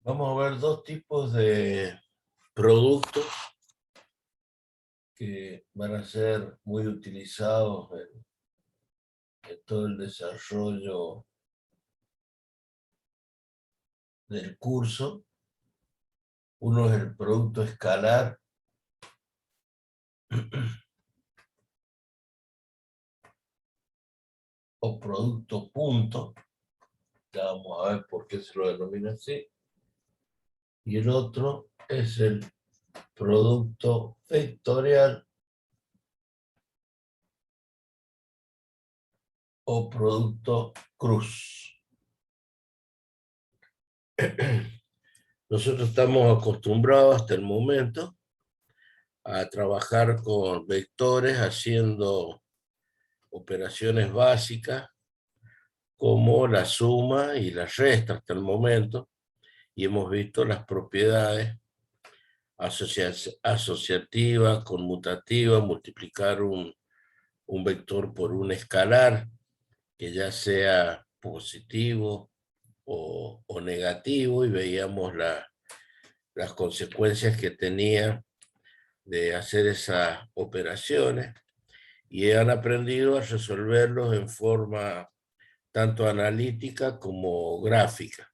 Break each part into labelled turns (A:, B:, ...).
A: Vamos a ver dos tipos de productos que van a ser muy utilizados en todo el desarrollo del curso. Uno es el producto escalar o producto punto. Ya vamos a ver por qué se lo denomina así. Y el otro es el producto vectorial o producto cruz. Nosotros estamos acostumbrados hasta el momento a trabajar con vectores haciendo operaciones básicas como la suma y la resta hasta el momento, y hemos visto las propiedades asociativas, conmutativas, multiplicar un vector por un escalar, que ya sea positivo o negativo, y veíamos las consecuencias que tenía de hacer esas operaciones, y han aprendido a resolverlos en forma tanto analítica como gráfica.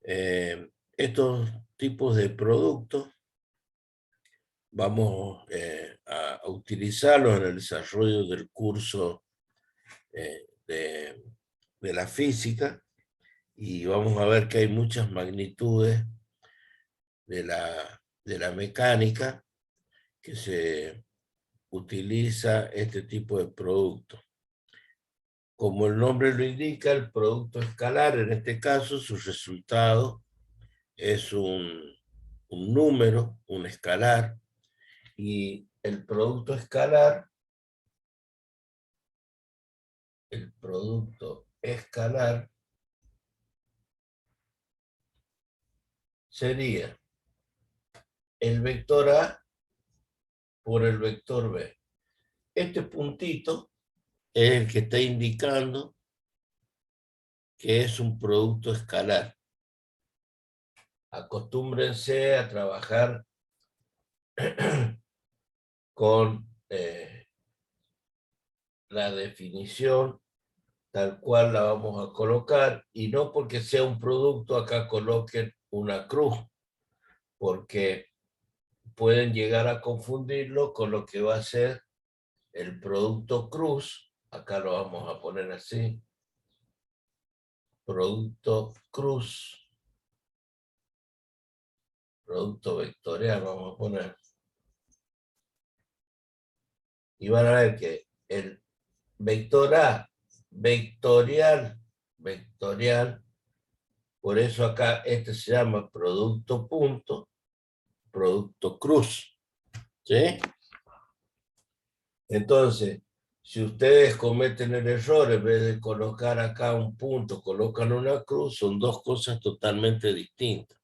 A: Estos tipos de productos vamos a utilizarlos en el desarrollo del curso de la física, y vamos a ver que hay muchas magnitudes de la mecánica que se utiliza este tipo de productos. Como el nombre lo indica, el producto escalar, en este caso, su resultado es un número, un escalar, y el producto escalar sería el vector A por el vector B. Este puntito es el que está indicando que es un producto escalar. Acostúmbrense a trabajar con la definición tal cual la vamos a colocar, y no porque sea un producto acá coloquen una cruz, porque pueden llegar a confundirlo con lo que va a ser el producto cruz. Acá lo vamos a poner así, producto cruz, producto vectorial vamos a poner, y van a ver que el vector A, vectorial, por eso acá este se llama producto punto, producto cruz, ¿sí? Entonces, si ustedes cometen el error, en vez de colocar acá un punto, colocan una cruz, son dos cosas totalmente distintas.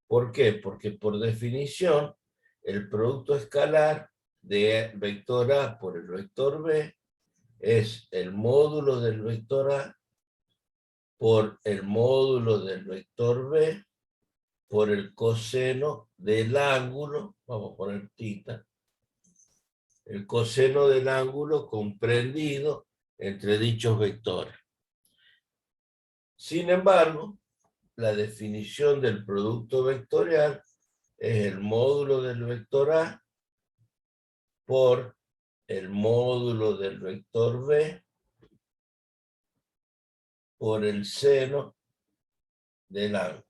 A: ¿Por qué? Porque por definición, el producto escalar de vector A por el vector B es el módulo del vector A por el módulo del vector B por el coseno del ángulo, vamos a poner tita, el coseno del ángulo comprendido entre dichos vectores. Sin embargo, la definición del producto vectorial es el módulo del vector A por el módulo del vector B por el seno del ángulo.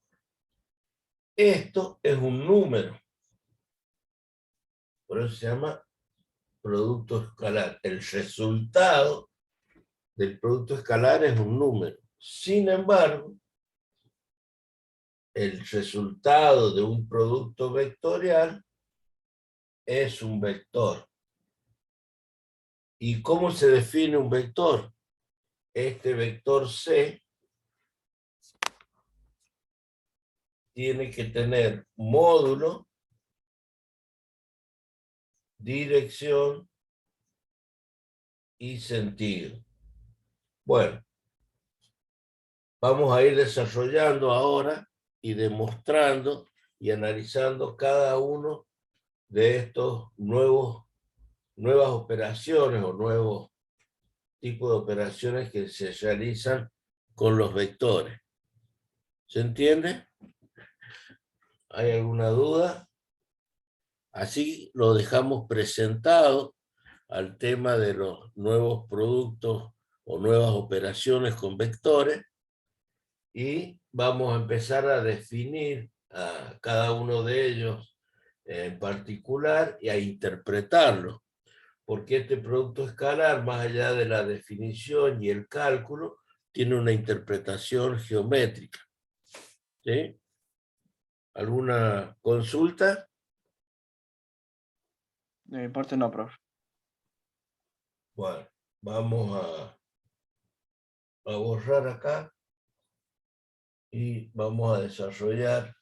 A: Esto es un número, por eso se llama producto escalar. El resultado del producto escalar es un número. Sin embargo, el resultado de un producto vectorial es un vector. ¿Y cómo se define un vector? Este vector C tiene que tener módulo, dirección y sentido. Bueno, vamos a ir desarrollando ahora y demostrando y analizando cada uno de estos nuevas operaciones o nuevos tipos de operaciones que se realizan con los vectores. ¿Se entiende? ¿Hay alguna duda? Así lo dejamos presentado al tema de los nuevos productos o nuevas operaciones con vectores y vamos a empezar a definir a cada uno de ellos en particular y a interpretarlo, porque este producto escalar, más allá de la definición y el cálculo, tiene una interpretación geométrica. ¿Sí? ¿Alguna consulta?
B: De mi parte no, profe.
A: Bueno, vamos a borrar acá y vamos a desarrollar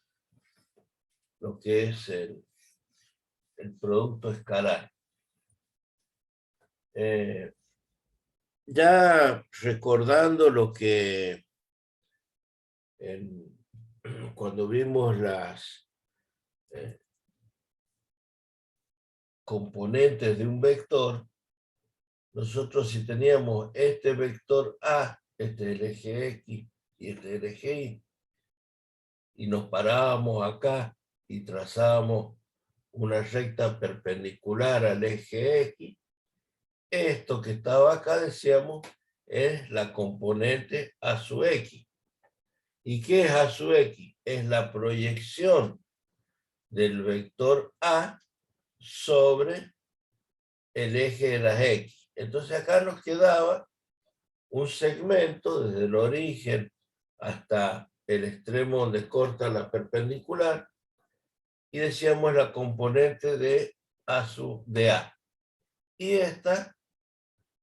A: lo que es el producto escalar. Ya recordando lo que cuando vimos las componentes de un vector, nosotros si teníamos este vector A, este es el eje X y este es el eje Y, y nos parábamos acá y trazábamos una recta perpendicular al eje X, esto que estaba acá, decíamos, es la componente A sub X. ¿Y qué es A sub X? Es la proyección del vector A sobre el eje de las X. Entonces acá nos quedaba un segmento desde el origen hasta el extremo donde corta la perpendicular y decíamos la componente de A sub de A. Y esta,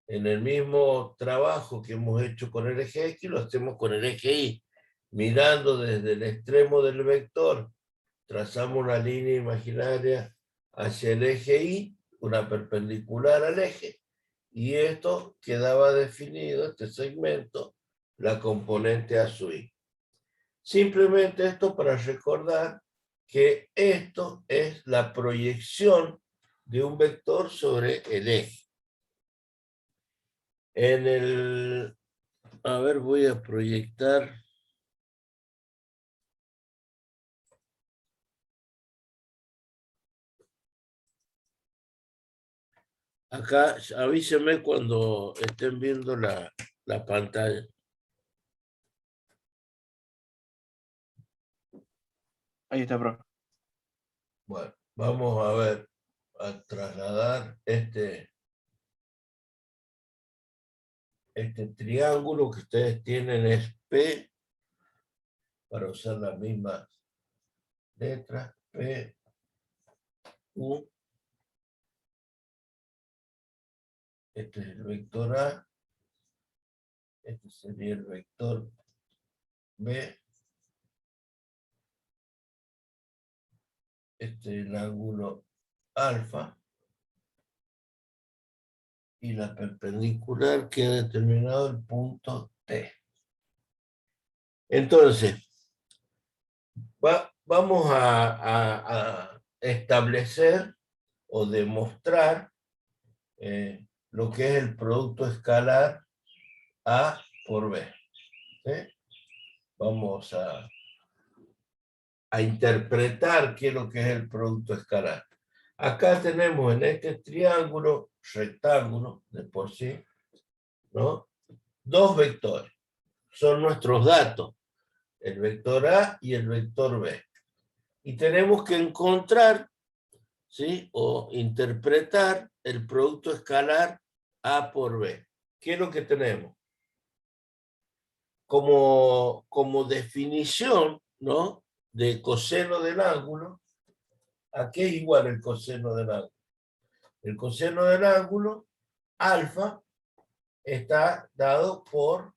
A: en el mismo trabajo que hemos hecho con el eje X, lo hacemos con el eje Y. Mirando desde el extremo del vector, trazamos una línea imaginaria hacia el eje Y, una perpendicular al eje, y esto quedaba definido, este segmento, la componente A sub I. Simplemente esto para recordar que esto es la proyección de un vector sobre el eje. A ver, voy a proyectar. Acá, avísenme cuando estén viendo la pantalla.
B: Ahí está, profe.
A: Bueno, vamos a ver, a trasladar este triángulo que ustedes tienen es P, para usar las mismas letras, P, U. Este es el vector A, este sería el vector B, este es el ángulo alfa, y la perpendicular que ha determinado el punto T. Entonces, vamos a establecer o demostrar lo que es el producto escalar A por B. ¿Sí? Vamos a interpretar qué es lo que es el producto escalar. Acá tenemos en este triángulo, rectángulo de por sí, ¿no? Dos vectores. Son nuestros datos, el vector A y el vector B. Y tenemos que encontrar, ¿sí? O interpretar el producto escalar A por B. ¿Qué es lo que tenemos? Como definición, ¿no? De coseno del ángulo, ¿a qué es igual el coseno del ángulo? El coseno del ángulo, alfa, está dado por,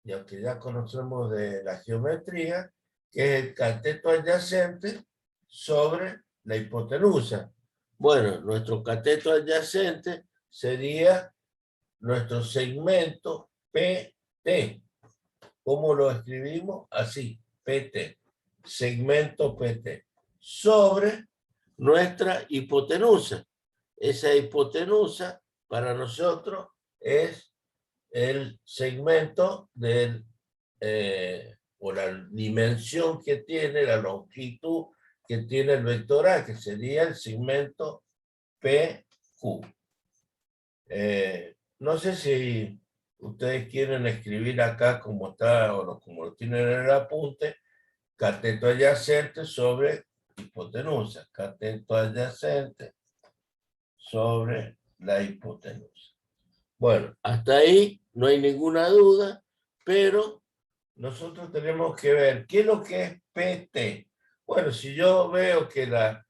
A: ya que ya conocemos de la geometría, que es el cateto adyacente sobre la hipotenusa. Bueno, nuestro cateto adyacente sería nuestro segmento PT. ¿Cómo lo escribimos? Así, PT. segmento PT sobre nuestra hipotenusa. Esa hipotenusa para nosotros es el segmento del, o la dimensión que tiene, la longitud que tiene el vector A, que sería el segmento PQ. No sé si ustedes quieren escribir acá como está o como lo tienen en el apunte, cateto adyacente sobre hipotenusa, cateto adyacente sobre la hipotenusa. Bueno, hasta ahí no hay ninguna duda, pero nosotros tenemos que ver qué es lo que es PT. Bueno, si yo veo que la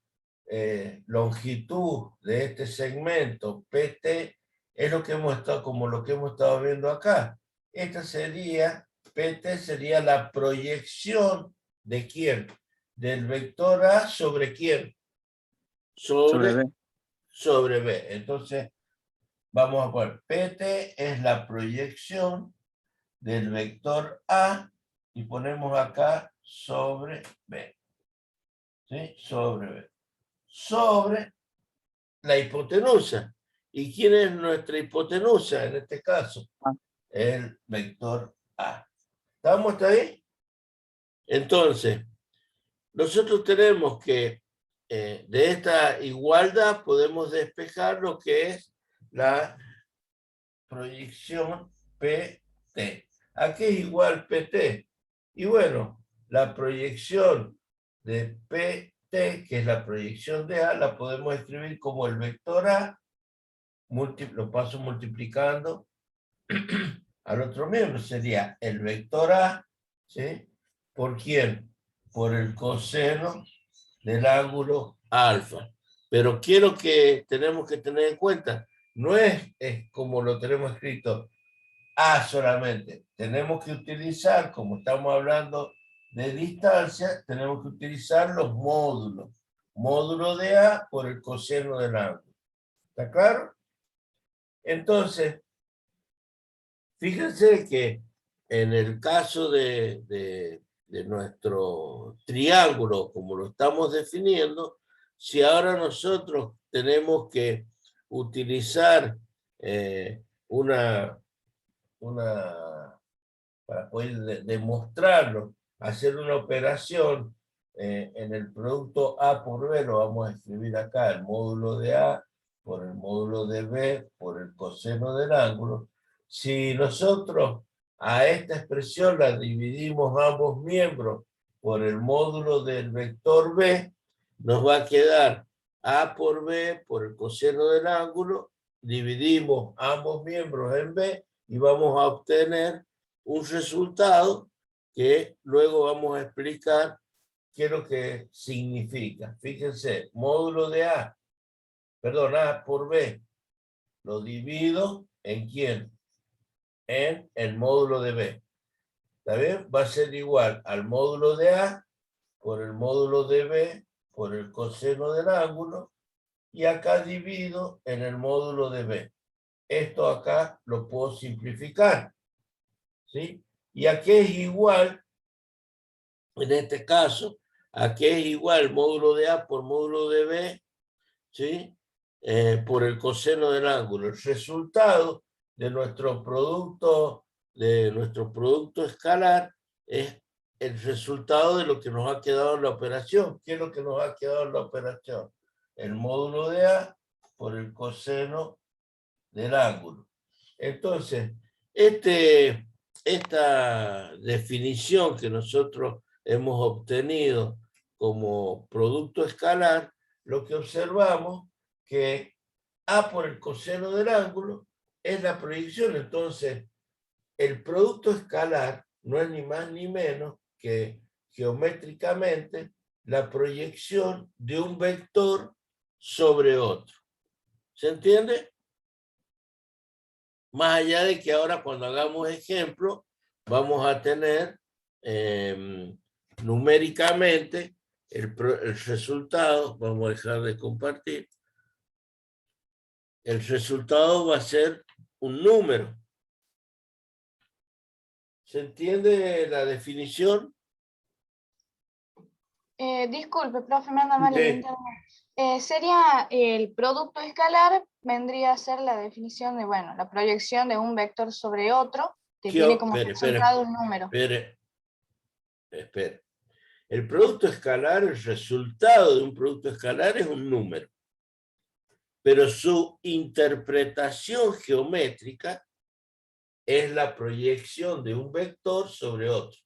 A: longitud de este segmento PT es lo que hemos estado, como lo que hemos estado viendo acá. Esta sería, PT sería la proyección de quién, del vector A sobre quién,
B: Sobre B.
A: sobre B. Entonces, vamos a poner, PT es la proyección del vector A y ponemos acá sobre B. ¿Sí? Sobre B. Sobre la hipotenusa. ¿Y quién es nuestra hipotenusa en este caso?
B: Ah.
A: El vector A. ¿Estamos hasta ahí? Entonces, nosotros tenemos que de esta igualdad podemos despejar lo que es la proyección PT. ¿A qué es igual PT? Y bueno, la proyección de PT, que es la proyección de A, la podemos escribir como el vector A, lo paso multiplicando al otro miembro, sería el vector A, ¿sí? ¿Por quién? Por el coseno del ángulo alfa. Pero quiero que tenemos que tener en cuenta, no es como lo tenemos escrito, A solamente. Tenemos que utilizar, como estamos hablando de distancia, tenemos que utilizar los módulos. Módulo de A por el coseno del ángulo. ¿Está claro? Entonces, fíjense que en el caso de nuestro triángulo, como lo estamos definiendo, si ahora nosotros tenemos que utilizar una para poder demostrarlo, hacer una operación en el producto A por B, lo vamos a escribir acá, el módulo de A por el módulo de B por el coseno del ángulo. Si nosotros a esta expresión la dividimos ambos miembros por el módulo del vector B, nos va a quedar A por B por el coseno del ángulo, dividimos ambos miembros en B y vamos a obtener un resultado que luego vamos a explicar qué es lo que significa. Fíjense, módulo de A, perdón, A por B, lo divido en quién, en el módulo de B. ¿Está bien? Va a ser igual al módulo de A por el módulo de B por el coseno del ángulo y acá divido en el módulo de B. Esto acá lo puedo simplificar, ¿sí? Y aquí es igual, en este caso, aquí es igual módulo de A por módulo de B, ¿sí? Por el coseno del ángulo. El resultado de nuestro producto escalar es el resultado de lo que nos ha quedado en la operación. ¿Qué es lo que nos ha quedado en la operación? El módulo de A por el coseno del ángulo. Entonces, esta definición que nosotros hemos obtenido como producto escalar, lo que observamos que A por el coseno del ángulo es la proyección. Entonces, el producto escalar no es ni más ni menos que geométricamente la proyección de un vector sobre otro. ¿Se entiende? Más allá de que ahora cuando hagamos ejemplo, vamos a tener numéricamente el resultado, vamos a dejar de compartir, el resultado va a ser un número. ¿Se entiende la definición?
C: Disculpe, profe, me anda mal el
A: Sí.
C: internet. Sería el producto escalar, vendría a ser la definición de, bueno, la proyección de un vector sobre otro, que tiene como resultado un número.
A: Espere. El producto escalar, el resultado de un producto escalar es un número, pero su interpretación geométrica es la proyección de un vector sobre otro.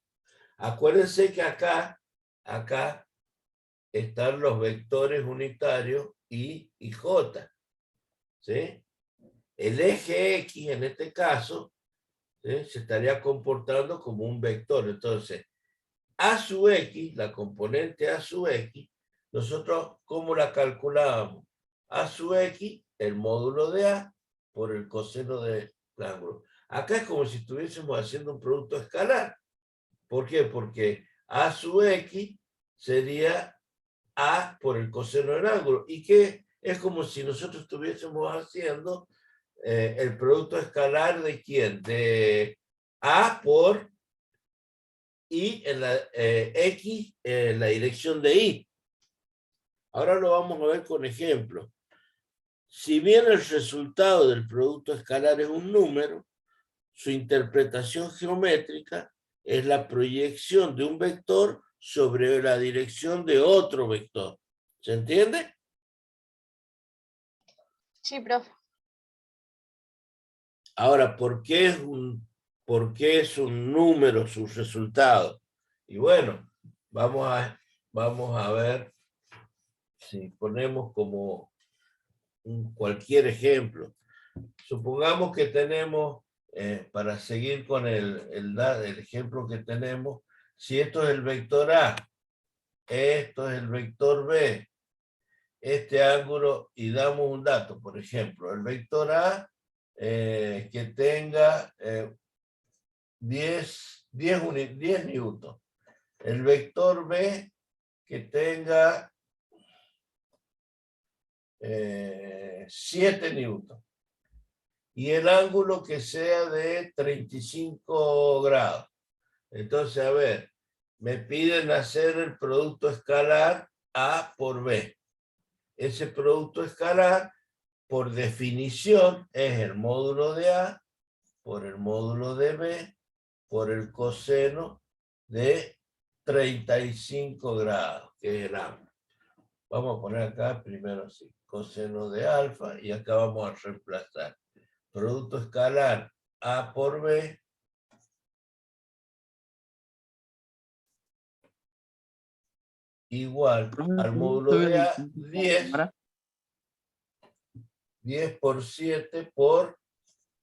A: Acuérdense que acá están los vectores unitarios I y J, ¿sí? El eje X, en este caso, ¿sí?, se estaría comportando como un vector. Entonces, A sub X, la componente A sub X, nosotros, ¿cómo la calculábamos? A sub X, el módulo de A, por el coseno del ángulo. Acá es como si estuviésemos haciendo un producto escalar. ¿Por qué? Porque A sub X sería A por el coseno del ángulo. Y que es como si nosotros estuviésemos haciendo el producto escalar de ¿quién? De A por I en la X en la dirección de I. Ahora lo vamos a ver con ejemplo. Si bien el resultado del producto escalar es un número, su interpretación geométrica es la proyección de un vector sobre la dirección de otro vector. ¿Se entiende?
C: Sí, profe.
A: Ahora, ¿por qué es un número su resultado? Y bueno, vamos a ver si ponemos como cualquier ejemplo. Supongamos que tenemos, para seguir con el ejemplo que tenemos, si esto es el vector A, esto es el vector B, este ángulo, y damos un dato, por ejemplo, el vector A que tenga 10 newton, el vector B que tenga 7 newton, y el ángulo que sea de 35 grados. Entonces, a ver, me piden hacer el producto escalar A por B. Ese producto escalar, por definición, es el módulo de A por el módulo de B por el coseno de 35 grados, que es el ángulo. Vamos a poner acá primero así, coseno de alfa, y acá vamos a reemplazar producto escalar A por B igual al módulo de A, 10 por 7 por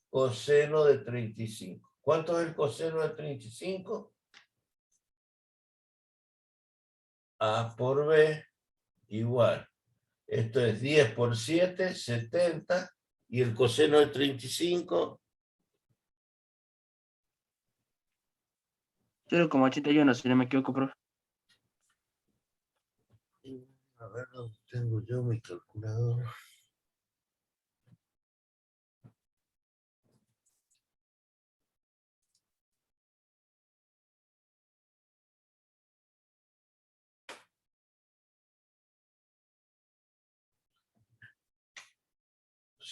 A: coseno de 35. ¿Cuánto es el coseno de 35? A por B igual. Esto es 10 por 7, 70, y el coseno de 35...
B: 0,81, si no me equivoco, profe.
A: A ver, ¿dónde tengo yo mi calculador?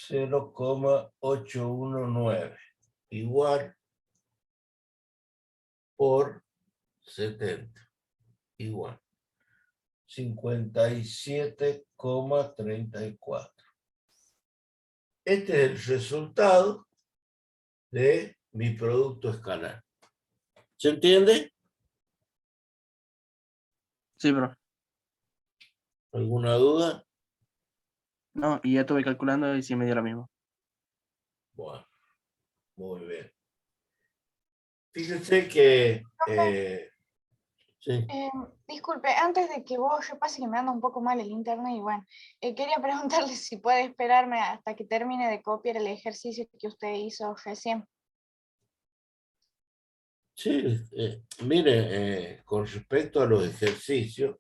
A: ...0,819 igual por 70 igual 57,34. Este es el resultado de mi producto escalar. ¿Se entiende?
B: Sí, profe.
A: ¿Alguna duda?
B: No, y ya estuve calculando y sí me dio lo mismo.
A: Bueno, muy bien. Fíjense que... sí.
C: Disculpe, antes de que vos repase, que me anda un poco mal el internet, y bueno, quería preguntarle si puede esperarme hasta que termine de copiar el ejercicio que usted hizo recién.
A: Sí, mire, con respecto a los ejercicios,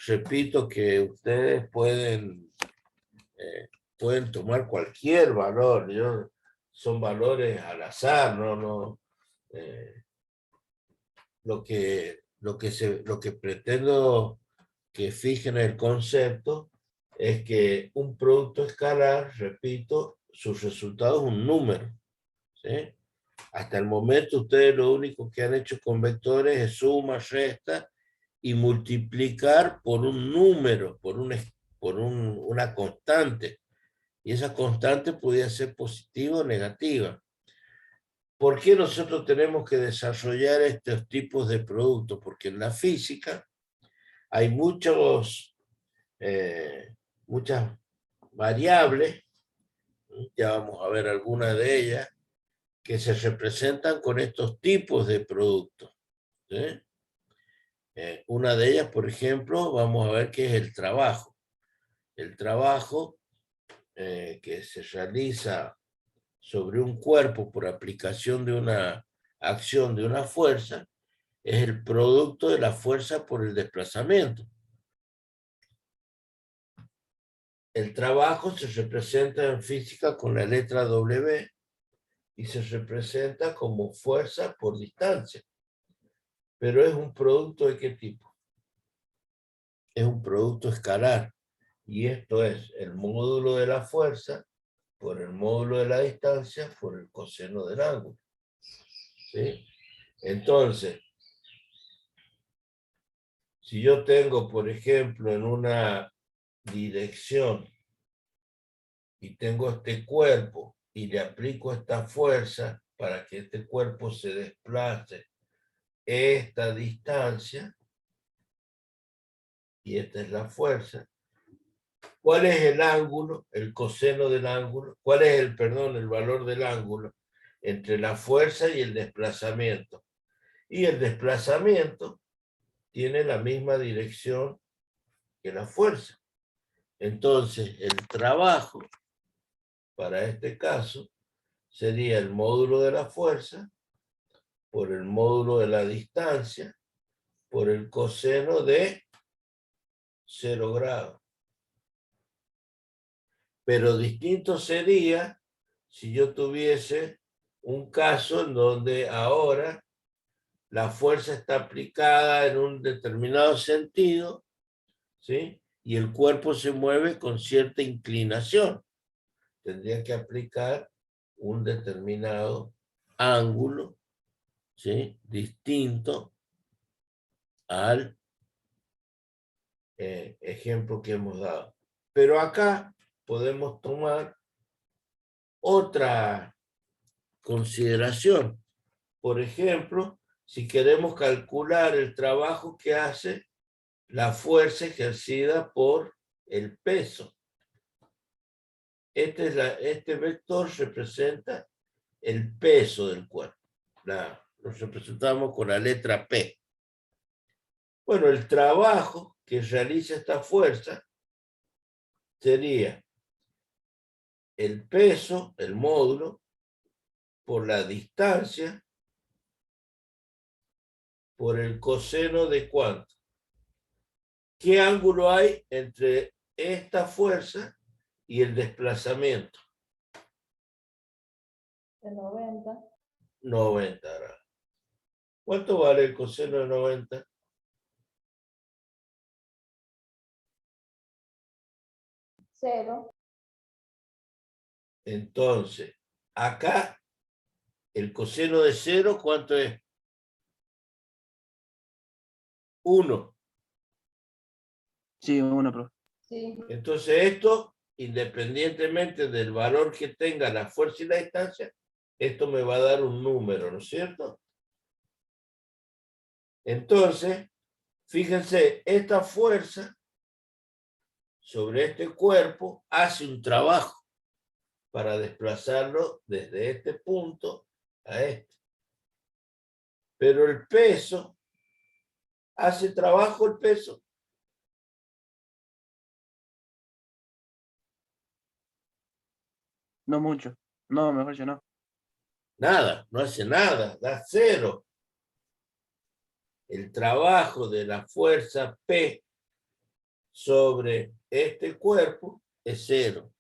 A: repito que ustedes pueden tomar cualquier valor. Son valores al azar, no. Lo que pretendo que fijen el concepto es que un producto escalar, repito, su resultado es un número, ¿sí? Hasta el momento ustedes lo único que han hecho con vectores es suma, resta y multiplicar por un número, por una constante. Y esa constante podía ser positiva o negativa. ¿Por qué nosotros tenemos que desarrollar estos tipos de productos? Porque en la física hay muchas variables, ya vamos a ver algunas de ellas, que se representan con estos tipos de productos, ¿sí? Una de ellas, por ejemplo, vamos a ver qué es el trabajo. El trabajo que se realiza sobre un cuerpo por aplicación de una acción de una fuerza es el producto de la fuerza por el desplazamiento. El trabajo se representa en física con la letra W y se representa como fuerza por distancia. Pero es un producto ¿de qué tipo? Es un producto escalar. Y esto es el módulo de la fuerza por el módulo de la distancia por el coseno del ángulo. ¿Sí? Entonces, si yo tengo, por ejemplo, en una dirección y tengo este cuerpo y le aplico esta fuerza para que este cuerpo se desplace esta distancia, y esta es la fuerza, ¿cuál es el ángulo, el coseno del ángulo? ¿Cuál es el, perdón, el valor del ángulo entre la fuerza y el desplazamiento? Y el desplazamiento tiene la misma dirección que la fuerza. Entonces, el trabajo, para este caso, sería el módulo de la fuerza por el módulo de la distancia por el coseno de 0 grados. Pero distinto sería si yo tuviese un caso en donde ahora la fuerza está aplicada en un determinado sentido, ¿sí? Y el cuerpo se mueve con cierta inclinación. Tendría que aplicar un determinado ángulo, ¿sí? Distinto al ejemplo que hemos dado. Pero acá podemos tomar otra consideración. Por ejemplo, si queremos calcular el trabajo que hace la fuerza ejercida por el peso. Este vector representa el peso del cuerpo. Lo representamos con la letra P. Bueno, el trabajo que realiza esta fuerza sería el peso, el módulo, por la distancia, por el coseno de ¿cuánto? ¿Qué ángulo hay entre esta fuerza y el desplazamiento?
D: De 90.
A: 90 grados. ¿Cuánto vale el coseno de 90?
D: 0.
A: Entonces, acá, el coseno de 0, ¿cuánto es? 1.
B: Sí, uno, profe.
D: Sí.
A: Entonces esto, independientemente del valor que tenga la fuerza y la distancia, esto me va a dar un número, ¿no es cierto? Entonces, fíjense, esta fuerza sobre este cuerpo hace un trabajo para desplazarlo desde este punto a este. Pero el peso, ¿hace trabajo el peso?
B: No mucho. No, mejor yo no.
A: Nada, no hace nada, da 0. El trabajo de la fuerza P sobre este cuerpo es 0.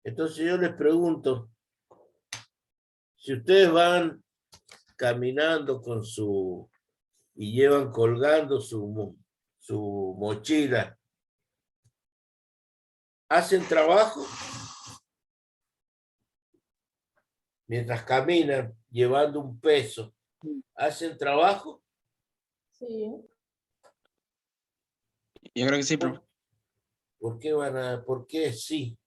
A: Entonces yo les pregunto, si ustedes van caminando con su y llevan colgando su mochila, ¿hacen trabajo? Mientras caminan llevando un peso, ¿hacen trabajo?
D: Sí.
B: Yo creo que sí, profe.
A: ¿Por qué sí?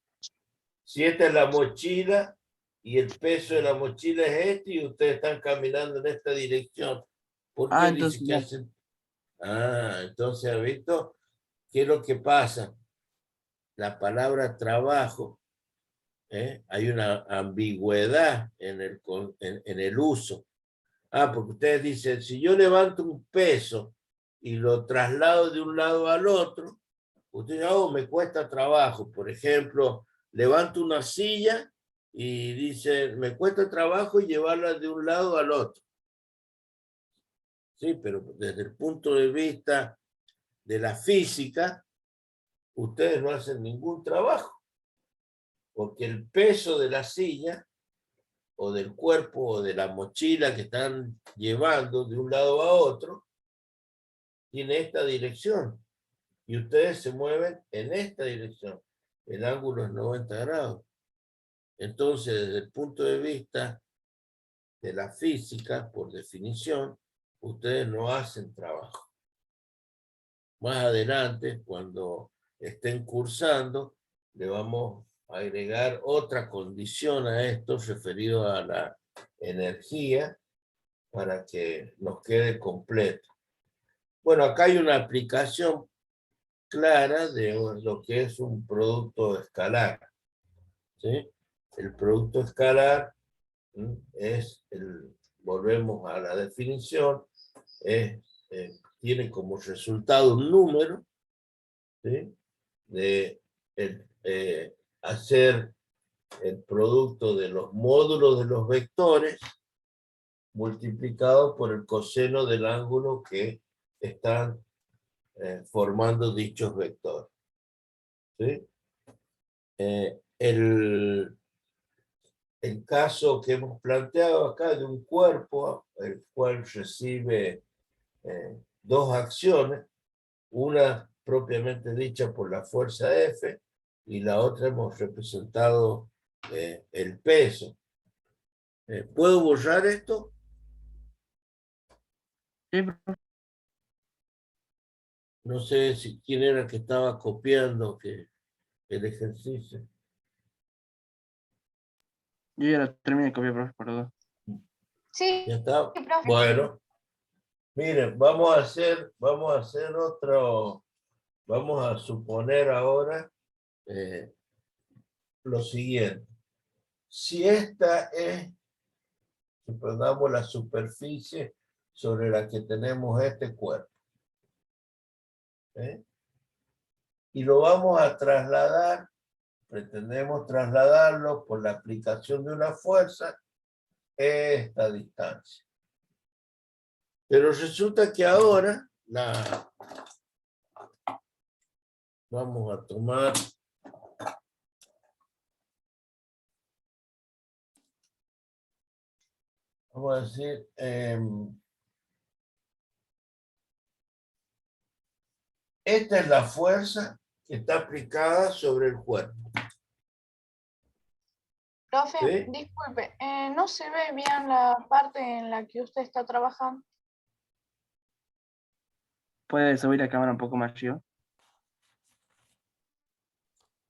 A: Si esta es la mochila y el peso de la mochila es este y ustedes están caminando en esta dirección, ¿por qué dice
B: Entonces
A: que
B: ya.
A: hacen? Entonces, ¿ha visto qué es lo que pasa? La palabra trabajo, hay una ambigüedad en el uso. Porque ustedes dicen, si yo levanto un peso y lo traslado de un lado al otro, usted dice, me cuesta trabajo. Por ejemplo, levanto una silla y dice, me cuesta trabajo llevarla de un lado al otro. Sí, pero desde el punto de vista de la física, ustedes no hacen ningún trabajo, porque el peso de la silla o del cuerpo o de la mochila que están llevando de un lado a otro tiene esta dirección y ustedes se mueven en esta dirección. El ángulo es 90 grados. Entonces, desde el punto de vista de la física, por definición, ustedes no hacen trabajo. Más adelante, cuando estén cursando, le vamos a agregar otra condición a esto referido a la energía para que nos quede completo. Bueno, acá hay una aplicación clara de lo que es un producto escalar. ¿Sí? El producto escalar es, volvemos a la definición, tiene como resultado un número, ¿sí? De hacer el producto de los módulos de los vectores multiplicado por el coseno del ángulo que están formando dichos vectores. ¿Sí? El caso que hemos planteado acá de un cuerpo, el cual recibe dos acciones, una propiamente dicha por la fuerza F y la otra hemos representado el peso. ¿Puedo borrar esto?
B: Sí, profe.
A: No sé quién era el que estaba copiando el ejercicio.
B: Yo ya lo terminé de copiar, profe, perdón.
C: Sí,
A: ¿Ya está?
C: profe.
A: Bueno, miren, vamos a hacer otro, vamos a suponer ahora lo siguiente. Si esta es, supongamos, la superficie sobre la que tenemos este cuerpo, y lo vamos a trasladar, pretendemos trasladarlo por la aplicación de una fuerza esta distancia. Pero resulta que ahora vamos a tomar vamos a decir esta es la fuerza que está aplicada sobre el cuerpo.
C: Profe,
A: ¿Sí?
C: disculpe, no se ve bien la parte en la que usted está trabajando.
B: ¿Puede subir la cámara un poco más arriba?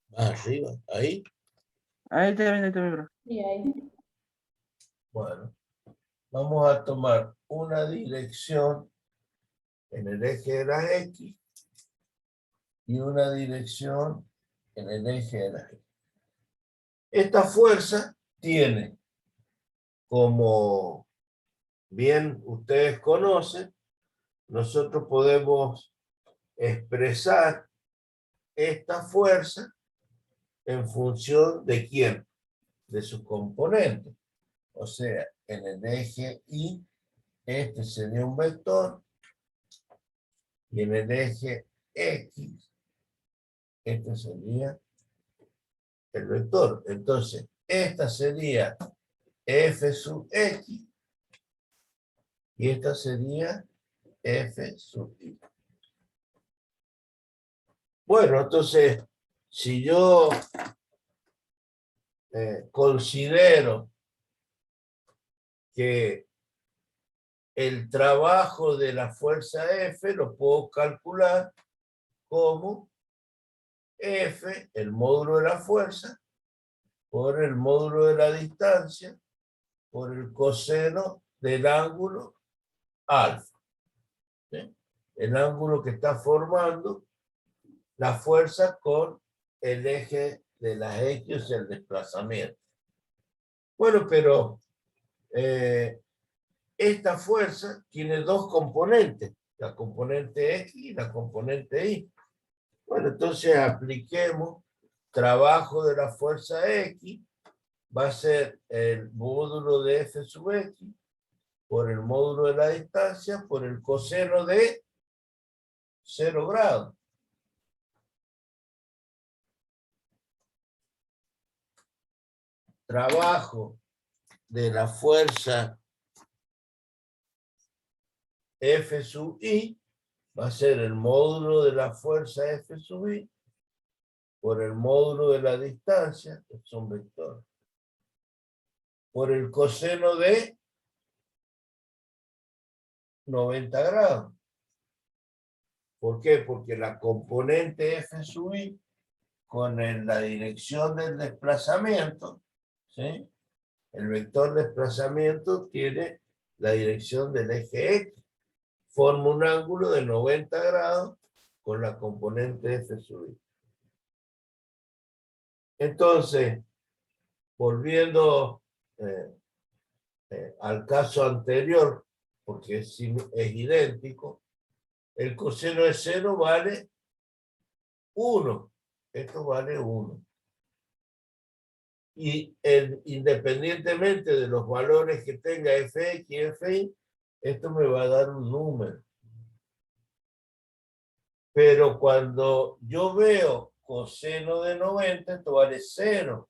A: Más arriba, ahí.
B: Ahí está bien, profe.
D: Y ahí.
A: Bueno, vamos a tomar una dirección en el eje de la X y una dirección en el eje de la Y. Esta fuerza tiene, como bien ustedes conocen, nosotros podemos expresar esta fuerza en función de quién, de su componente. O sea, en el eje Y, este sería un vector, y en el eje X, este sería el vector. Entonces, esta sería F sub X, y esta sería F sub I. Bueno, entonces, si yo considero que el trabajo de la fuerza F lo puedo calcular como F, el módulo de la fuerza, por el módulo de la distancia, por el coseno del ángulo alfa. ¿Sí? El ángulo que está formando la fuerza con el eje de las X, el desplazamiento. Bueno, pero esta fuerza tiene dos componentes, la componente X y la componente Y. Bueno, entonces apliquemos trabajo de la fuerza X, va a ser el módulo de F sub X por el módulo de la distancia por el coseno de 0 grados. Trabajo de la fuerza F sub I va a ser el módulo de la fuerza F sub I por el módulo de la distancia, que son vectores, por el coseno de 90 grados. ¿Por qué? Porque la componente F sub I con la dirección del desplazamiento, ¿sí? El vector desplazamiento tiene la dirección del eje X, forma un ángulo de 90 grados con la componente F sub I. Entonces, volviendo al caso anterior, porque es idéntico, el coseno de 0 vale 1. Esto vale 1. Y independientemente de los valores que tenga Fx y Fi, esto me va a dar un número. Pero cuando yo veo coseno de 90, esto vale 0.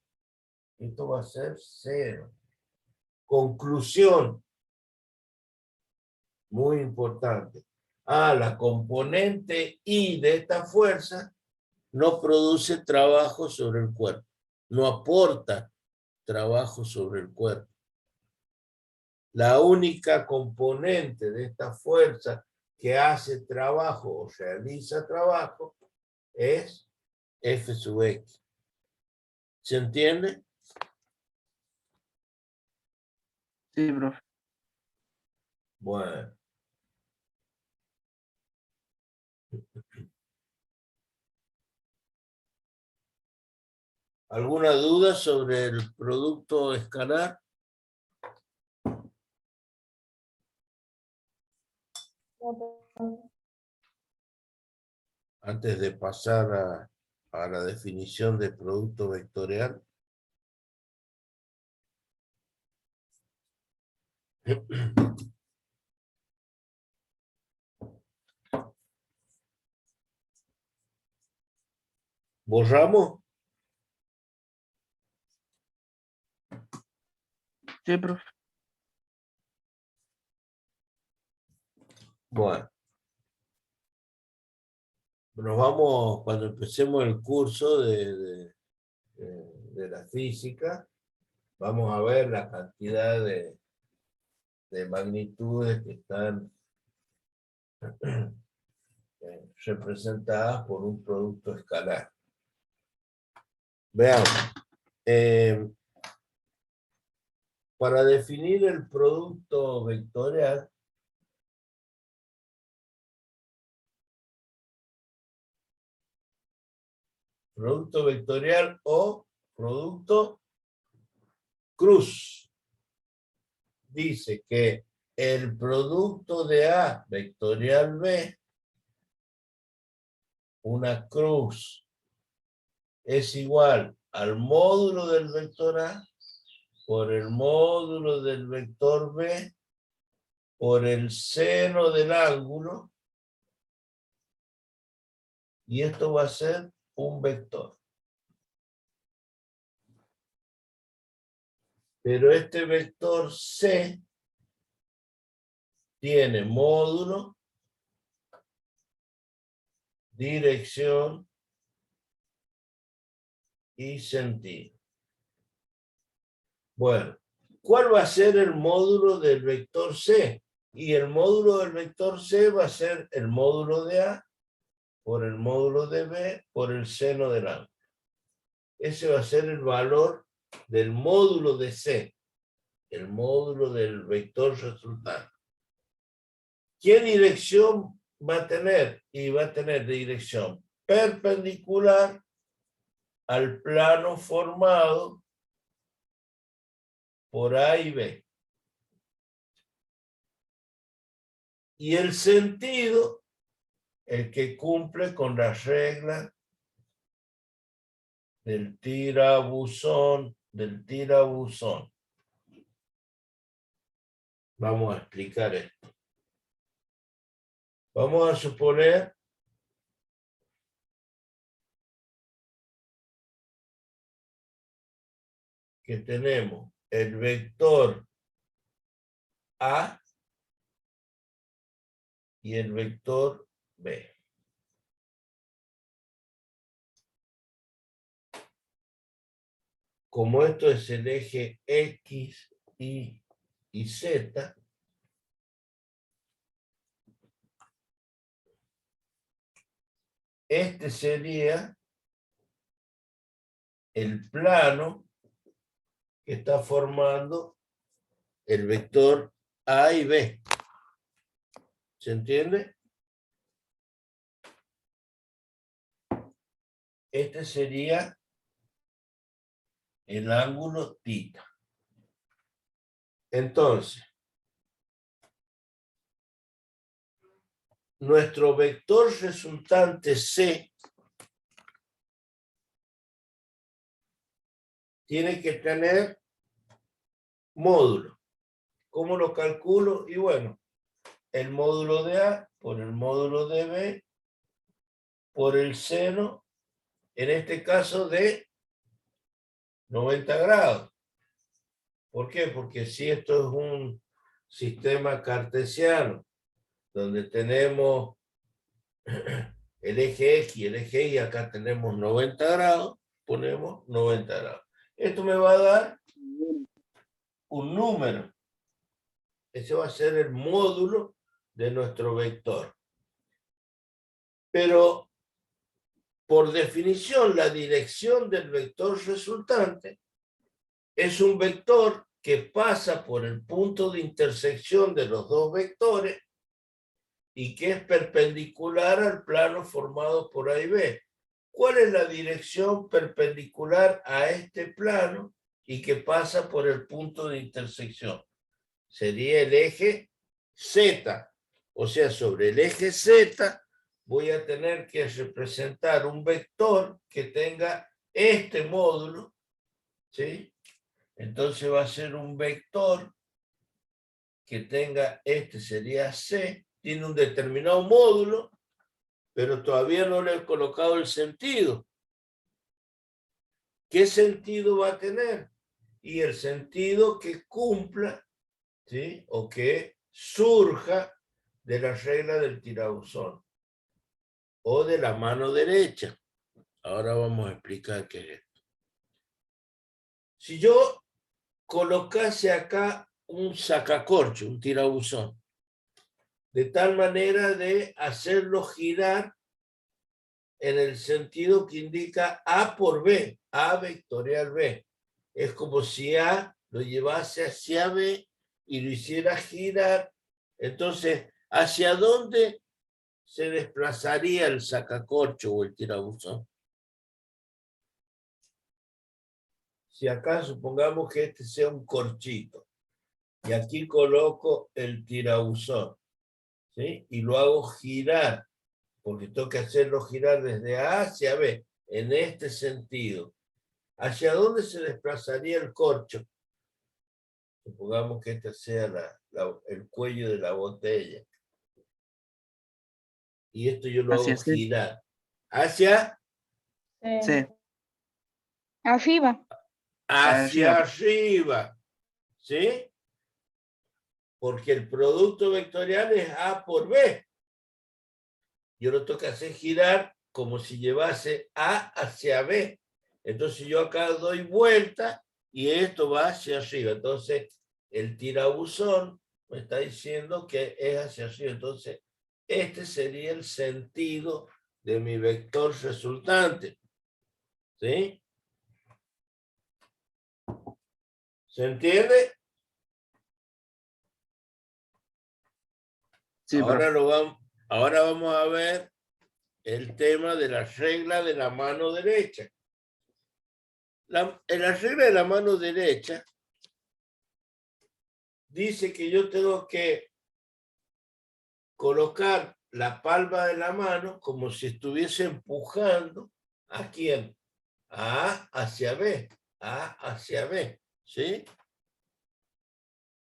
A: Esto va a ser 0. Conclusión. Muy importante. La componente I de esta fuerza no produce trabajo sobre el cuerpo. No aporta trabajo sobre el cuerpo. La única componente de esta fuerza que hace trabajo o realiza trabajo es F sub X. ¿Se entiende?
B: Sí, profe.
A: Bueno. ¿Alguna duda sobre el producto escalar? Antes de pasar a la definición de producto vectorial. ¿Borramos?
B: Sí, profe.
A: Bueno. Nos vamos, cuando empecemos el curso de la física, vamos a ver la cantidad de magnitudes que están representadas por un producto escalar. Veamos. Para definir el producto vectorial, o producto cruz, dice que el producto de A vectorial B, una cruz, es igual al módulo del vector A por el módulo del vector B por el seno del ángulo, y esto va a ser un vector. Pero este vector C tiene módulo dirección y sentido. Bueno, ¿cuál va a ser el módulo del vector C? Y el módulo del vector C va a ser el módulo de A por el módulo de B por el seno del ángulo. Ese va a ser el valor del módulo de C, el módulo del vector resultante. ¿Qué dirección va a tener? Y va a tener dirección perpendicular al plano formado por A y B. Y el sentido, el que cumple con las reglas del tirabuzón, Vamos a explicar esto. Vamos a suponer que tenemos el vector A y el vector B. Como esto es el eje X, Y y Z, este sería el plano que está formando el vector A y B. ¿Se entiende? Este sería el ángulo θ. Entonces, nuestro vector resultante C tiene que tener módulo. ¿Cómo lo calculo? Y bueno, el módulo de A por el módulo de B por el seno, en este caso de 90 grados. ¿Por qué? Porque si esto es un sistema cartesiano, donde tenemos el eje X y el eje Y, acá tenemos 90 grados, ponemos 90 grados. Esto me va a dar un número. Ese va a ser el módulo de nuestro vector. Pero, por definición, la dirección del vector resultante es un vector que pasa por el punto de intersección de los dos vectores y que es perpendicular al plano formado por A y B. ¿Cuál es la dirección perpendicular a este plano y que pasa por el punto de intersección? Sería el eje Z. O sea, sobre el eje Z voy a tener que representar un vector que tenga este módulo, ¿sí? Entonces va a ser un vector que tenga, este sería C, tiene un determinado módulo, pero todavía no le he colocado el sentido. ¿Qué sentido va a tener? Y el sentido que cumpla, ¿sí? O que surja de la regla del tirabuzón o de la mano derecha. Ahora vamos a explicar qué es esto. Si yo colocase acá un sacacorcho, un tirabuzón, de tal manera de hacerlo girar en el sentido que indica A por B, A vectorial B. Es como si A lo llevase hacia B y lo hiciera girar. Entonces, ¿hacia dónde se desplazaría el sacacorcho o el tirabuzón? Si acá supongamos que este sea un corchito y aquí coloco el tirabuzón, ¿sí? Y lo hago girar, porque tengo que hacerlo girar desde A hacia B, en este sentido. ¿Hacia dónde se desplazaría el corcho? Supongamos que este sea el cuello de la botella. Y esto yo lo hago girar. ¿Hacia?
B: Sí.
C: Arriba.
A: Hacia arriba. ¿Sí? Porque el producto vectorial es A por B. yo lo tengo que hacer girar como si llevase A hacia B. Entonces yo acá doy vuelta y esto va hacia arriba. Entonces el tirabuzón me está diciendo que es hacia arriba. Entonces este sería el sentido de mi vector resultante. ¿Sí? ¿Se entiende?
B: Sí,
A: Ahora,
B: profe.
A: ahora vamos a ver el tema de la regla de la mano derecha. En la regla de la mano derecha dice que yo tengo que colocar la palma de la mano como si estuviese empujando ¿a quién? A hacia B, A hacia B, ¿sí?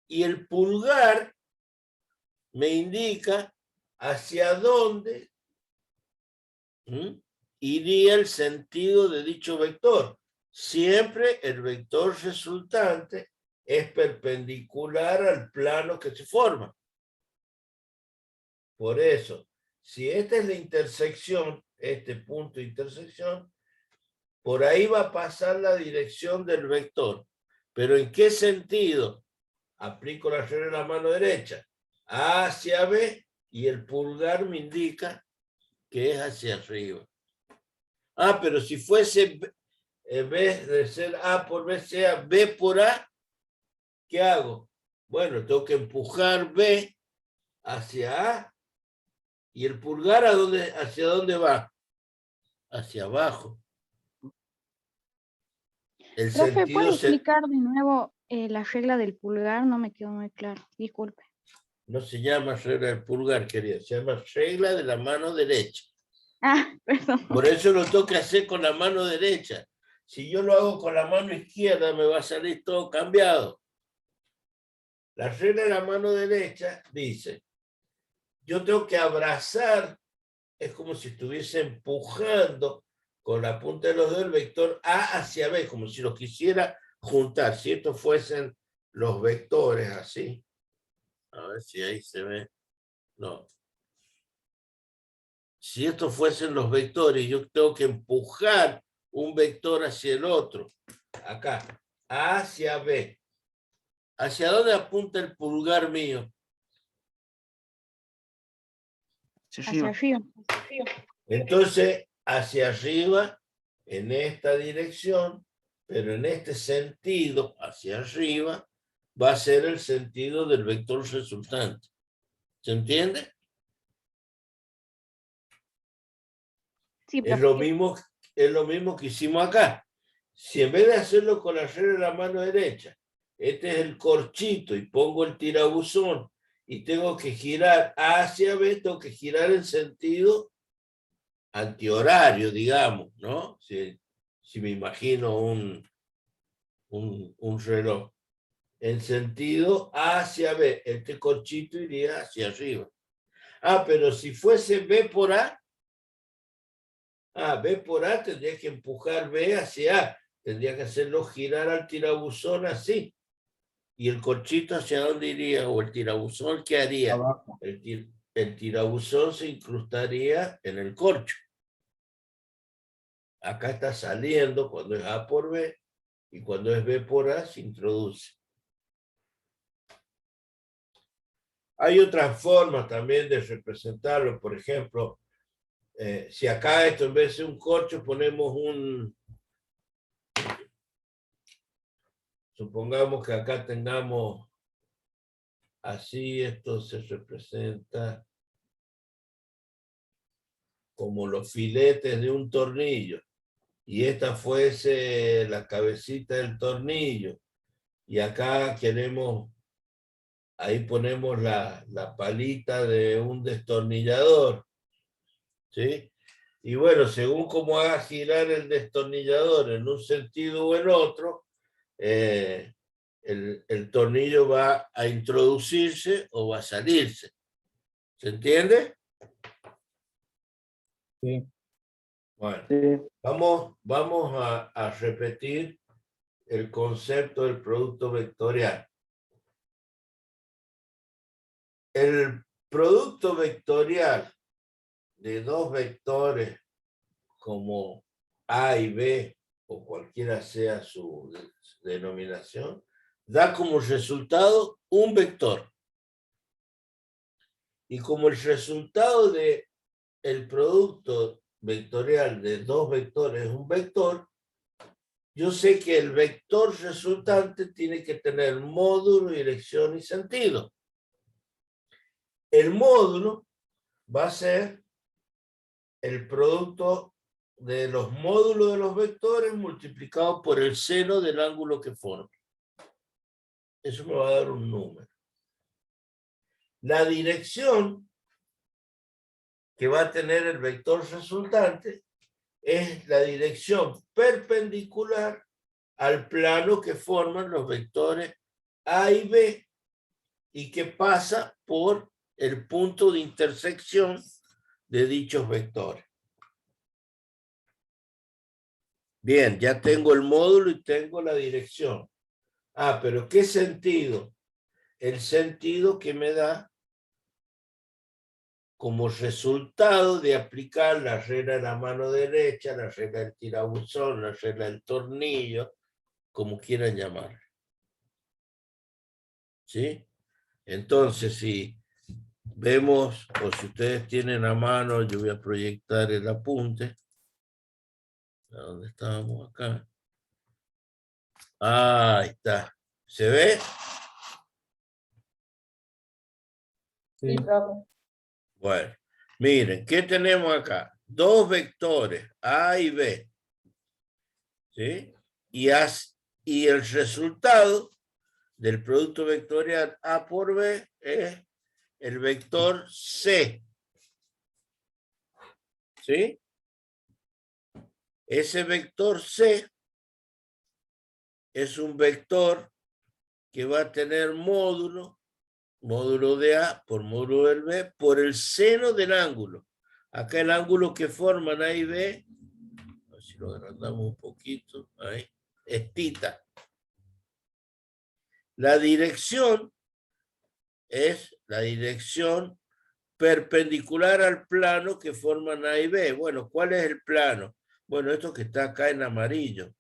A: Y el pulgar me indica hacia dónde iría el sentido de dicho vector. Siempre el vector resultante es perpendicular al plano que se forma. Por eso, si esta es la intersección, este punto de intersección, por ahí va a pasar la dirección del vector. ¿Pero en qué sentido? Aplico la regla de la mano derecha. A hacia B y el pulgar me indica que es hacia arriba. Ah, pero si fuese, en vez de ser A por B, sea B por A, ¿qué hago? Bueno, tengo que empujar B hacia A. ¿Y el pulgar hacia dónde va? Hacia abajo. El
C: Profe,
A: sentido
C: ¿puede explicar de nuevo la regla del pulgar? No me quedó muy claro, disculpe.
A: no se llama regla del pulgar, querida, se llama regla de la mano derecha.
C: Ah, perdón.
A: Por eso lo tengo que hacer con la mano derecha. Si yo lo hago con la mano izquierda, me va a salir todo cambiado. La regla de la mano derecha dice, yo tengo que abrazar, es como si estuviese empujando con la punta de los dedos el vector A hacia B, como si los quisiera juntar. Si estos fuesen los vectores así, a ver si ahí se ve, no. Si estos fuesen los vectores, yo tengo que empujar un vector hacia el otro, acá, A hacia B. ¿Hacia dónde apunta el pulgar mío?
C: Hacia arriba.
A: Entonces, hacia arriba, en esta dirección, pero en este sentido, hacia arriba, va a ser el sentido del vector resultante. ¿Se entiende?
C: Sí,
A: Es
C: profe.
A: lo mismo que hicimos acá. Si en vez de hacerlo con la regla de la mano derecha, este es el corchito y pongo el tirabuzón y tengo que girar hacia B, tengo que girar en sentido antihorario, digamos, ¿no? Si me imagino un reloj. En sentido hacia B, este corchito iría hacia arriba. Ah, pero si fuese B por A, B por A tendría que empujar B hacia A. Tendría que hacerlo girar al tirabuzón así. ¿Y el corchito hacia dónde iría? ¿O el tirabuzón qué haría?
B: Abajo.
A: El tirabuzón se incrustaría en el corcho. Acá está saliendo cuando es A por B y cuando es B por A se introduce. Hay otras formas también de representarlo. Por ejemplo, si acá esto en vez de ser un corcho ponemos supongamos que acá tengamos así, esto se representa como los filetes de un tornillo. Y esta fuese la cabecita del tornillo. Y acá queremos, ahí ponemos la palita de un destornillador. ¿Sí? Y bueno, según cómo haga girar el destornillador en un sentido o en otro, el tornillo va a introducirse o va a salirse. ¿Se entiende?
B: Sí.
A: Bueno,
B: Sí.
A: vamos a repetir el concepto del producto vectorial. El producto vectorial de dos vectores como A y B, o cualquiera sea su denominación, da como resultado un vector. Y como el resultado de el producto vectorial de dos vectores es un vector, yo sé que el vector resultante tiene que tener módulo, dirección y sentido. El módulo va a ser el producto de los módulos de los vectores multiplicado por el seno del ángulo que forma. Eso me va a dar un número. La dirección que va a tener el vector resultante es la dirección perpendicular al plano que forman los vectores A y B y que pasa por el punto de intersección de dichos vectores. Bien, ya tengo el módulo y tengo la dirección. Ah, pero ¿qué sentido? El sentido que me da como resultado de aplicar la regla de la mano derecha, la regla del tirabuzón, la regla del tornillo, como quieran llamar. ¿Sí? Entonces, si vemos, o si ustedes tienen a mano, yo voy a proyectar el apunte. ¿A dónde estábamos acá? Ah, ahí está. ¿Se ve?
D: Sí, profe.
A: Bueno, miren, ¿qué tenemos acá? Dos vectores, A y B. ¿Sí? Y el resultado del producto vectorial A por B es el vector C. ¿Sí? Ese vector C es un vector que va a tener módulo de A por módulo del B, por el seno del ángulo. Acá el ángulo que forman A y B, a ver si lo agrandamos un poquito, ahí, es tita. La dirección es la dirección perpendicular al plano que forman A y B. Bueno, ¿cuál es el plano? Bueno, esto que está acá en amarillo.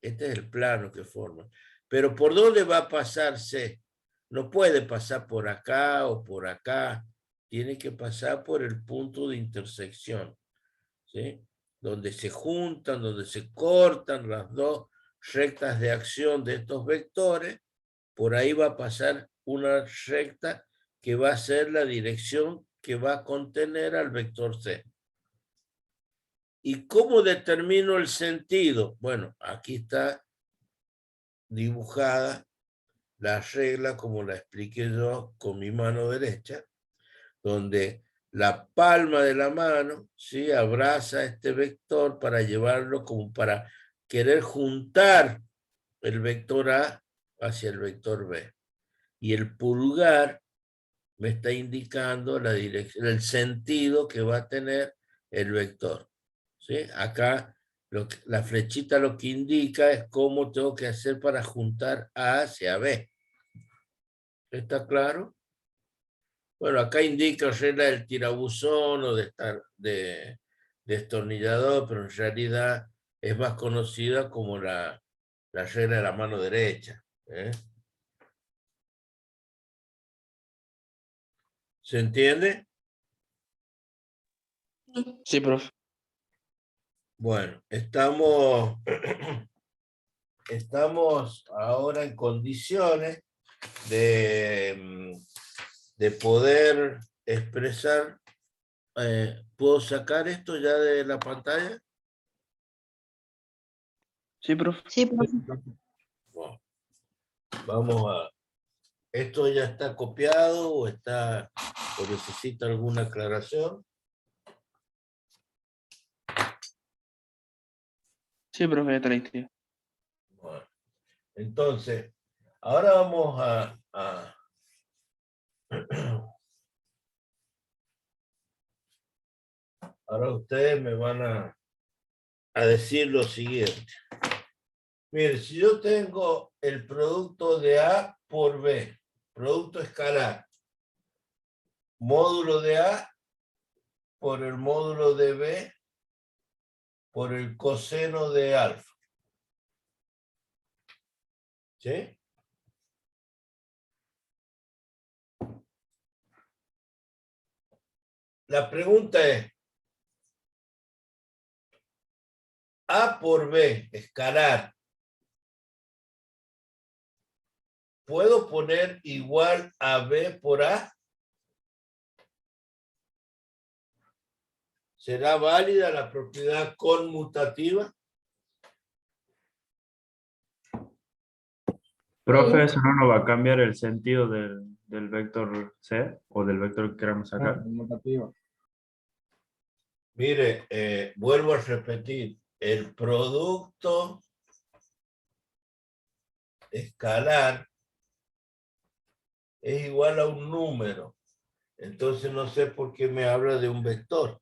A: Este es el plano que forman. Pero ¿por dónde va a pasar C? No puede pasar por acá o por acá. Tiene que pasar por el punto de intersección, ¿sí? Donde se juntan, donde se cortan las dos rectas de acción de estos vectores. Por ahí va a pasar una recta que va a ser la dirección que va a contener al vector C. ¿Y cómo determino el sentido? Bueno, aquí está dibujada la regla como la expliqué yo con mi mano derecha, donde la palma de la mano, ¿sí?, abraza este vector para llevarlo como para querer juntar el vector A hacia el vector B. Y el pulgar me está indicando la dirección, el sentido que va a tener el vector. ¿Sí? Acá la flechita lo que indica es cómo tengo que hacer para juntar A hacia B. ¿Está claro? Bueno, acá indica regla del tirabuzón o de destornillador, pero en realidad es más conocida como la regla de la mano derecha. ¿Eh? ¿Se entiende?
B: Sí, profe.
A: Bueno, estamos ahora en condiciones de poder expresar. ¿Puedo sacar esto ya de la pantalla?
B: Sí, profe.
E: Sí, profe.
A: Bueno, vamos a... ¿Esto ya está copiado o necesita alguna aclaración?
B: Sí, profe, ya te la dije.
A: Bueno, entonces, ahora vamos ahora ustedes me van a decir lo siguiente. Mire, si yo tengo el producto de A por B, producto escalar, módulo de A por el módulo de B por el coseno de alfa. ¿Sí? La pregunta es, A por B, escalar, ¿puedo poner igual a B por A? ¿Será válida la propiedad conmutativa?
E: Profe, ¿eso no nos va a cambiar el sentido del vector C o del vector que queramos sacar?
F: Conmutativa.
A: Mire, vuelvo a repetir, el producto escalar es igual a un número. Entonces no sé por qué me habla de un vector.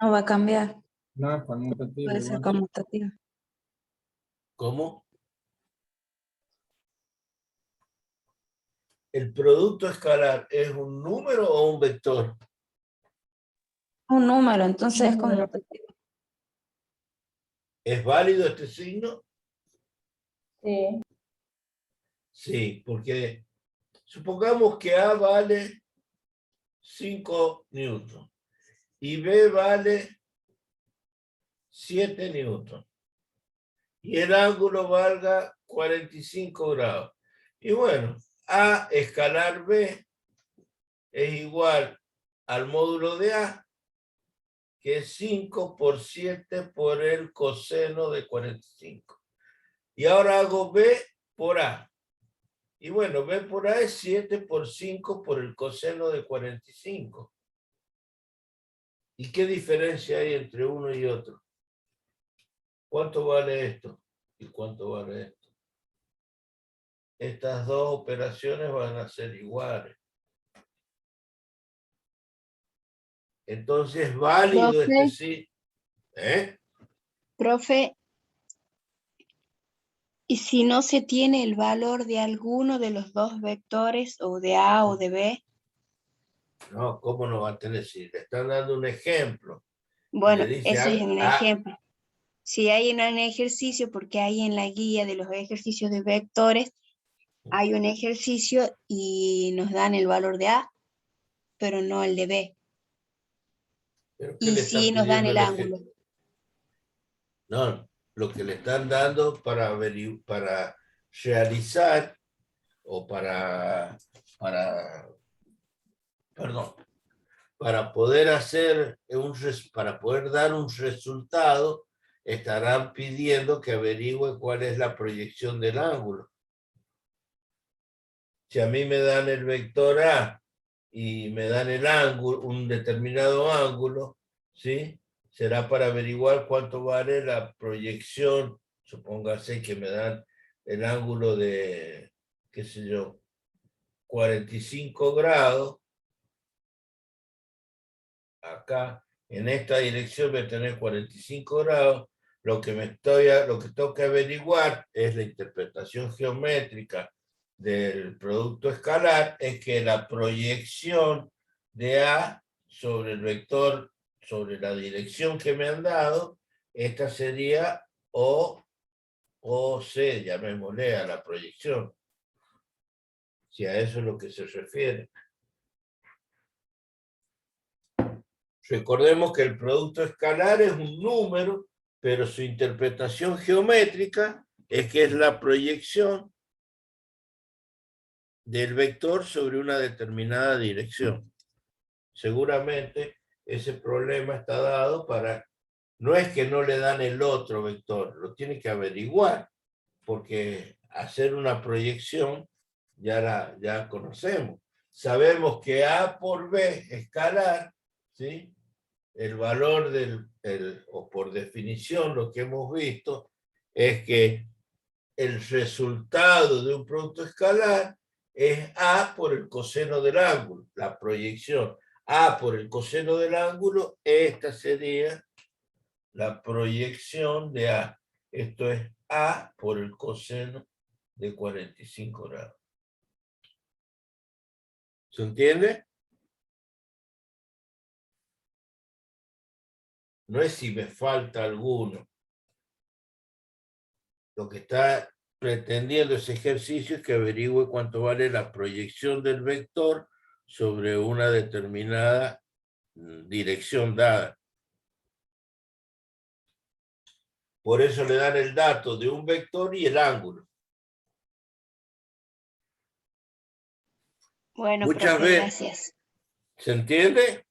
D: No va a cambiar.
F: No, es conmutativa.
D: Puede ser
F: igual.
D: conmutativa.
A: ¿Cómo? ¿El producto escalar es un número o un vector?
D: Un número, entonces es conmutativa.
A: ¿Es válido este signo?
D: Sí.
A: Sí, porque supongamos que A vale 5 newtons y B vale 7 newtons y el ángulo valga 45 grados. Y bueno, A escalar B es igual al módulo de A, que es 5 por 7 por el coseno de 45. Y ahora hago B por A. Y bueno, B por A es 7 por 5 por el coseno de 45. ¿Y qué diferencia hay entre uno y otro? ¿Cuánto vale esto? ¿Y cuánto vale esto? Estas dos operaciones van a ser iguales. Entonces, válido
G: Profe.
A: este sí.
G: Profe, ¿y si no se tiene el valor de alguno de los dos vectores, o de A o de B?
A: No, ¿cómo no va a tener? Si le están dando un ejemplo.
G: Bueno,
A: Le dice
G: eso es un
A: A,
G: ejemplo. Si hay en un ejercicio, porque hay en la guía de los ejercicios de vectores, hay un ejercicio y nos dan el valor de A, pero no el de B.
A: ¿pero qué
G: Y
A: le está
G: sí nos dan
A: pidiendo
G: el
A: el
G: ángulo.
A: ejemplo? No, lo que le están dando para realizar o perdón, para poder hacer para poder dar un resultado, estarán pidiendo que averigüe cuál es la proyección del ángulo. Si a mí me dan el vector A y me dan el ángulo, un determinado ángulo, ¿sí? Será para averiguar cuánto vale la proyección, supóngase que me dan el ángulo de, qué sé yo, 45 grados, acá, en esta dirección voy a tener 45 grados, lo que tengo que averiguar es la interpretación geométrica del producto escalar, es que la proyección de A sobre el vector, sobre la dirección que me han dado, esta sería OC, llamémosle a la proyección, si a eso es lo que se refiere. Recordemos que el producto escalar es un número, pero su interpretación geométrica es que es la proyección del vector sobre una determinada dirección. Seguramente ese problema está dado para... No es que no le dan el otro vector, lo tiene que averiguar, porque hacer una proyección ya conocemos. Sabemos que A por B escalar, ¿sí? El valor o por definición lo que hemos visto es que el resultado de un producto escalar es A por el coseno del ángulo, la proyección. A por el coseno del ángulo, esta sería la proyección de A. Esto es A por el coseno de 45 grados. ¿Se entiende? no es si me falta alguno. Lo que está pretendiendo ese ejercicio es que averigüe cuánto vale la proyección del vector sobre una determinada dirección dada. Por eso le dan el dato de un vector y el ángulo.
G: Bueno,
A: Muchas
G: profe,
A: veces,
G: gracias.
A: ¿se entiende?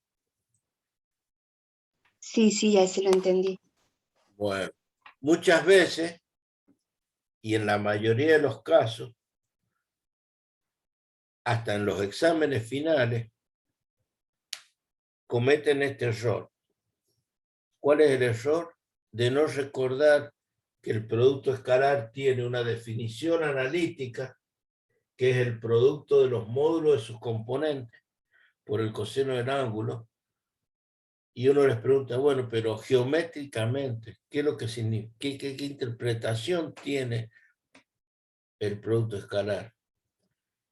G: Sí, sí, ya se lo entendí.
A: Bueno, muchas veces, y en la mayoría de los casos, hasta en los exámenes finales, cometen este error. ¿Cuál es el error? De no recordar que el producto escalar tiene una definición analítica, que es el producto de los módulos de sus componentes por el coseno del ángulo, y uno les pregunta, bueno, pero geométricamente, ¿qué es lo que significa? ¿Qué interpretación tiene el producto escalar?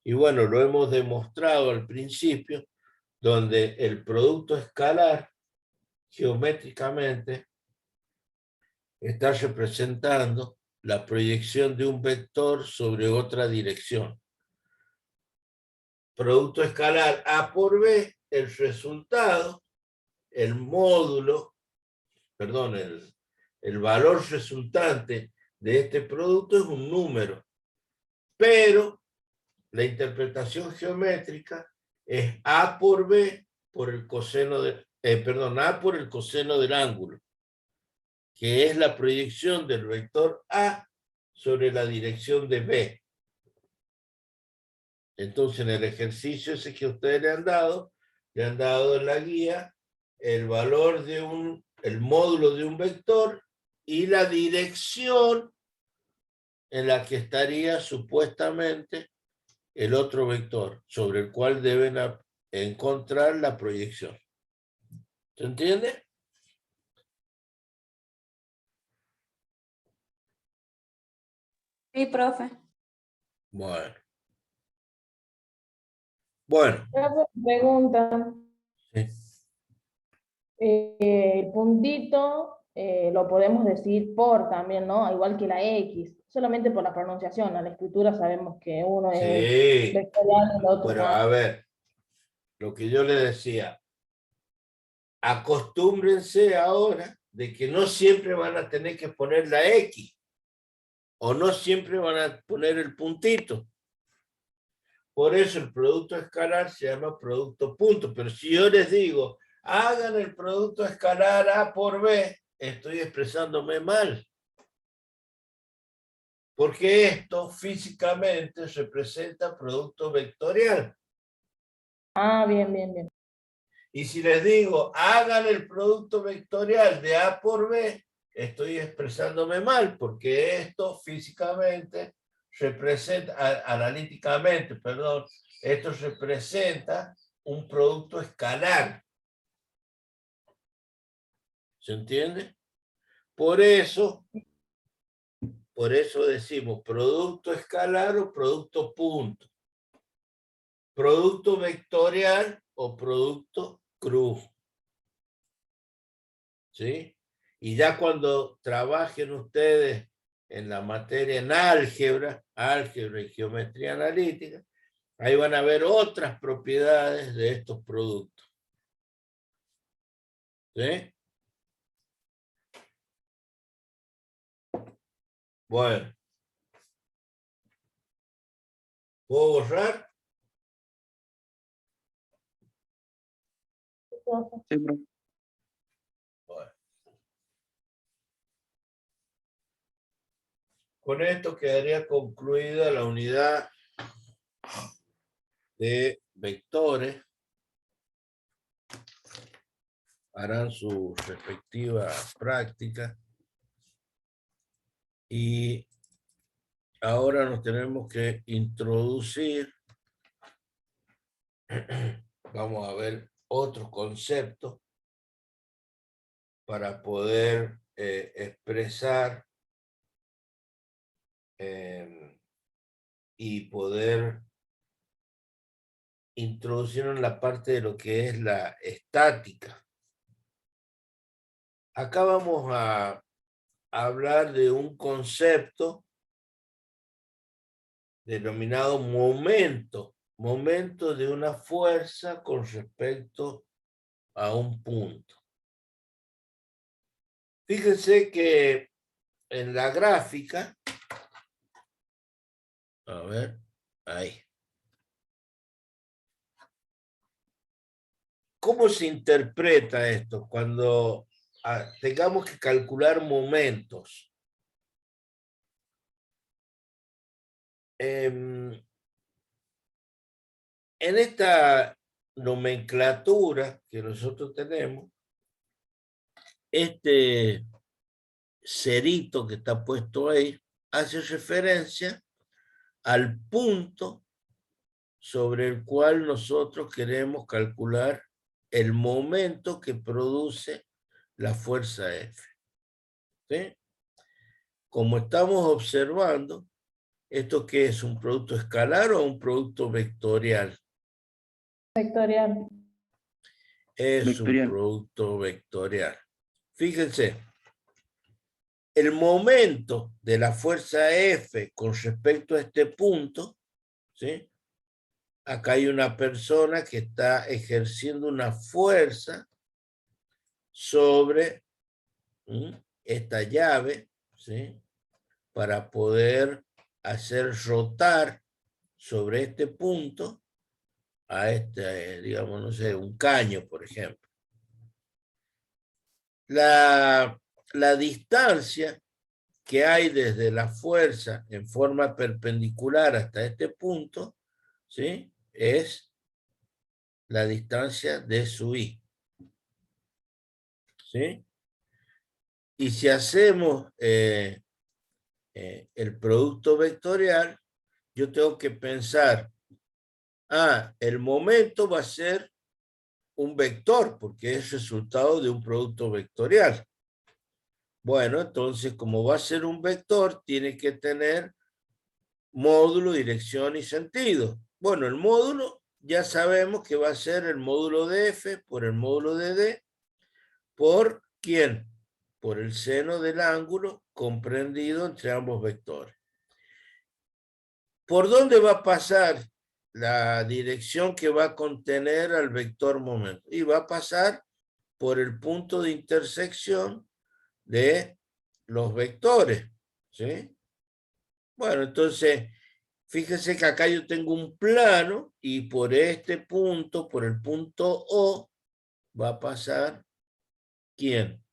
A: Y bueno, lo hemos demostrado al principio, donde el producto escalar geométricamente está representando la proyección de un vector sobre otra dirección. Producto escalar A por B, el resultado, el módulo, perdón, el valor resultante de este producto es un número, pero la interpretación geométrica es A por B por el coseno de, A por el coseno del ángulo, que es la proyección del vector A sobre la dirección de B. Entonces, en el ejercicio ese que ustedes le han dado en la guía el valor de el módulo de un vector y la dirección en la que estaría supuestamente el otro vector, sobre el cual deben encontrar la proyección. ¿Se entiende?
D: Sí, profe.
A: Bueno. Bueno.
F: Profe, pregunta,
A: Sí.
F: el puntito lo podemos decir por también, ¿no? Igual que la X, solamente por la pronunciación. A la escritura sabemos que uno es
A: Sí.
F: vectorial y el otro
A: Pero
F: no.
A: a ver, lo que yo le decía, acostúmbrense ahora de que no siempre van a tener que poner la X o no siempre van a poner el puntito. Por eso el producto escalar se llama producto punto. Pero si yo les digo, hagan el producto escalar A por B, estoy expresándome mal. Porque esto físicamente representa producto vectorial.
F: Ah, bien, bien, bien.
A: Y si les digo, hagan el producto vectorial de A por B, estoy expresándome mal, porque esto físicamente representa, analíticamente, perdón, esto representa un producto escalar. ¿Se entiende? Por eso decimos producto escalar o producto punto. Producto vectorial o producto cruz. ¿Sí? Y ya cuando trabajen ustedes en la materia en álgebra y geometría analítica, ahí van a ver otras propiedades de estos productos. ¿Sí? Bueno. ¿Puedo borrar?
B: Sí, profe.
A: Bueno. Con esto quedaría concluida la unidad de vectores. Harán su respectiva práctica. Y ahora nos tenemos que introducir. Vamos a ver otros conceptos para poder expresar y poder introducir en la parte de lo que es la estática. Acá vamos a hablar de un concepto denominado momento, momento de una fuerza con respecto a un punto. Fíjense que en la gráfica, a ver, ahí. ¿Cómo se interpreta esto cuando tengamos que calcular momentos? En esta nomenclatura que nosotros tenemos, este cerito que está puesto ahí hace referencia al punto sobre el cual nosotros queremos calcular el momento que produce la fuerza F. ¿Sí? Como estamos observando, ¿esto qué es? ¿Un producto escalar o un producto vectorial?
F: Vectorial.
A: Es
B: Vectorial.
A: un producto vectorial. Fíjense, el momento de la fuerza F con respecto a este punto, ¿sí? Acá hay una persona que está ejerciendo una fuerza sobre esta llave, ¿sí? Para poder hacer rotar sobre este punto a este, digamos, no sé, un caño, por ejemplo. La distancia que hay desde la fuerza en forma perpendicular hasta este punto, ¿sí? Es la distancia de su I. ¿Sí? Y si hacemos el producto vectorial, yo tengo que pensar, el momento va a ser un vector, porque es resultado de un producto vectorial. Bueno, entonces, como va a ser un vector, tiene que tener módulo, dirección y sentido. Bueno, el módulo ya sabemos que va a ser el módulo de F por el módulo de D por ¿quién? Por el seno del ángulo comprendido entre ambos vectores. ¿Por dónde va a pasar la dirección que va a contener al vector momento? Y va a pasar por el punto de intersección de los vectores, ¿sí? Bueno, entonces, fíjense que acá yo tengo un plano y por este punto, por el punto O, va a pasar ¿quién?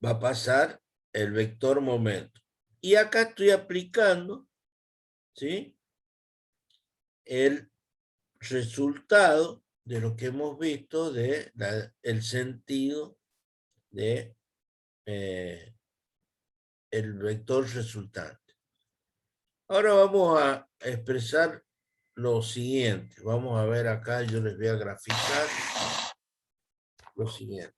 A: Va a pasar el vector momento. Y acá estoy aplicando, ¿sí? El resultado de lo que hemos visto de el sentido de el vector resultante. Ahora vamos a expresar lo siguiente. Vamos a ver acá, yo les voy a graficar lo siguiente.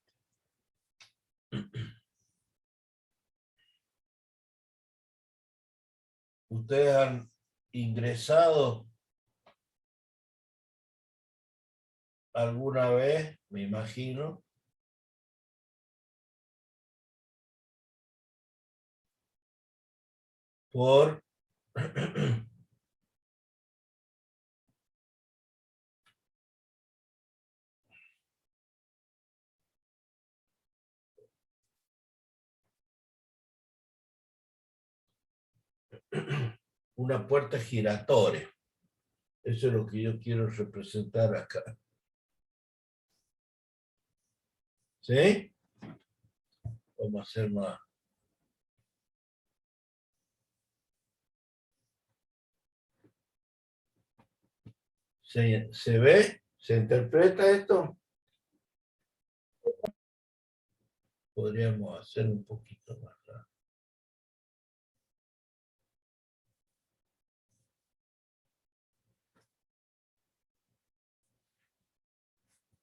A: Ustedes han ingresado alguna vez, me imagino, por una puerta giratoria. Eso es lo que yo quiero representar acá. ¿Sí? Vamos a hacer más. ¿Se ve? ¿Se interpreta esto? Podríamos hacer un poquito más.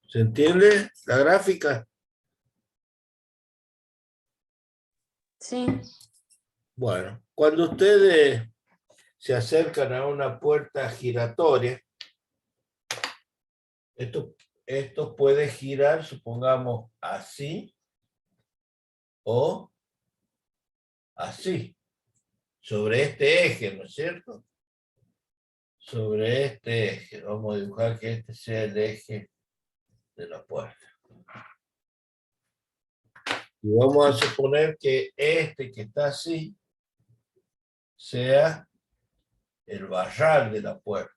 A: ¿Se entiende la gráfica?
D: Sí.
A: Bueno, cuando ustedes se acercan a una puerta giratoria, esto esto puede girar, supongamos, así o así, sobre este eje, ¿no es cierto? Sobre este eje. Vamos a dibujar que este sea el eje de la puerta. Y vamos a suponer que este que está así sea el barral de la puerta.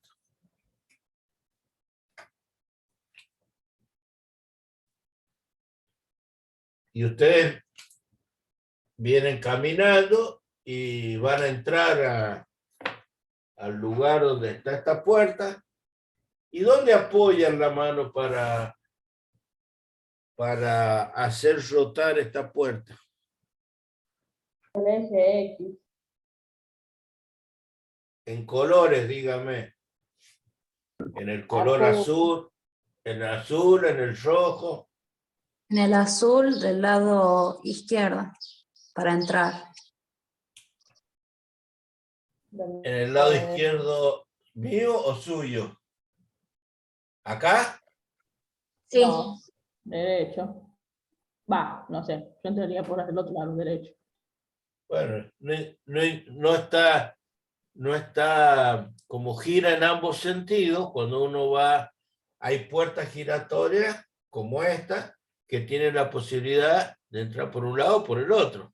A: Y ustedes vienen caminando y van a entrar al lugar donde está esta puerta. ¿Y dónde apoyan la mano para hacer rotar esta puerta?
F: El eje X.
A: En colores, dígame. En el color azul, en el rojo.
D: En el azul del lado izquierdo, para entrar.
A: En el lado izquierdo mío o suyo. ¿Acá?
D: Sí.
F: No, derecho. Va, no sé, yo entraría por el otro lado, derecho.
A: Bueno, no está como gira en ambos sentidos. Cuando uno va, hay puertas giratorias como esta, que tienen la posibilidad de entrar por un lado o por el otro.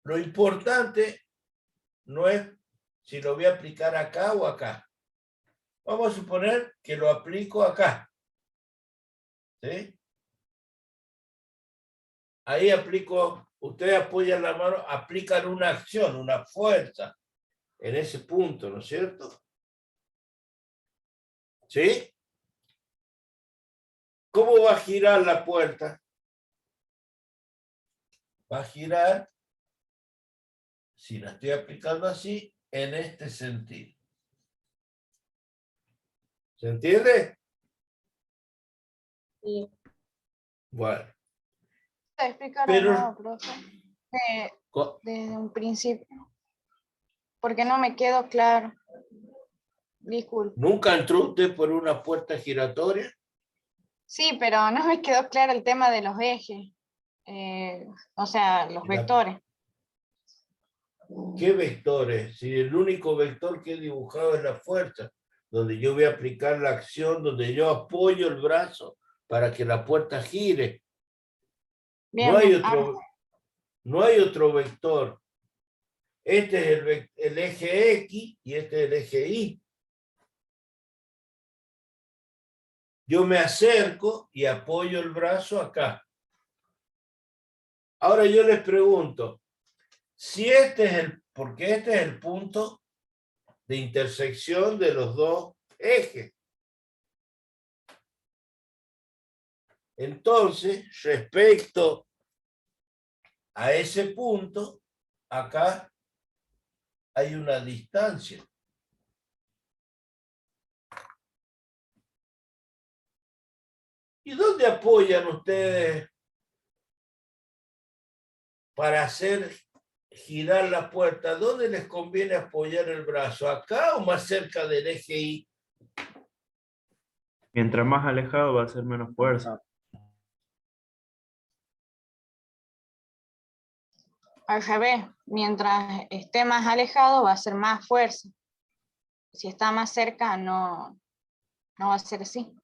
A: Lo importante no es si lo voy a aplicar acá o acá. Vamos a suponer que lo aplico acá. ¿Sí? Ahí aplico, ustedes apoyan la mano, aplican una acción, una fuerza en ese punto, ¿no es cierto? ¿Sí? ¿Cómo va a girar la puerta? Va a girar, si la estoy aplicando así, en este sentido. ¿Se entiende?
F: Sí.
A: Bueno.
C: Explicar
A: Pero-
C: de nuevo, profe, desde un principio, porque no me quedó claro. Disculpe.
A: ¿Nunca entró usted por una puerta giratoria?
C: Sí, pero no me quedó claro el tema de los ejes, o sea, los vectores.
A: ¿Qué vectores? Si el único vector que he dibujado es la fuerza, donde yo voy a aplicar la acción, donde yo apoyo el brazo para que la puerta gire.
C: Bien,
A: No hay
C: bien.
A: otro vector. Este es el eje X y este es el eje Y. Yo me acerco y apoyo el brazo acá. Ahora yo les pregunto, si porque este es el punto de intersección de los dos ejes. Entonces, respecto a ese punto, acá hay una distancia. ¿Y dónde apoyan ustedes para hacer girar la puerta? ¿Dónde les conviene apoyar el brazo? ¿Acá o más cerca del eje Y?
E: Mientras más alejado va a ser menos fuerza.
C: Al revés, mientras esté más alejado va a ser más fuerza. Si está más cerca, no va a ser así.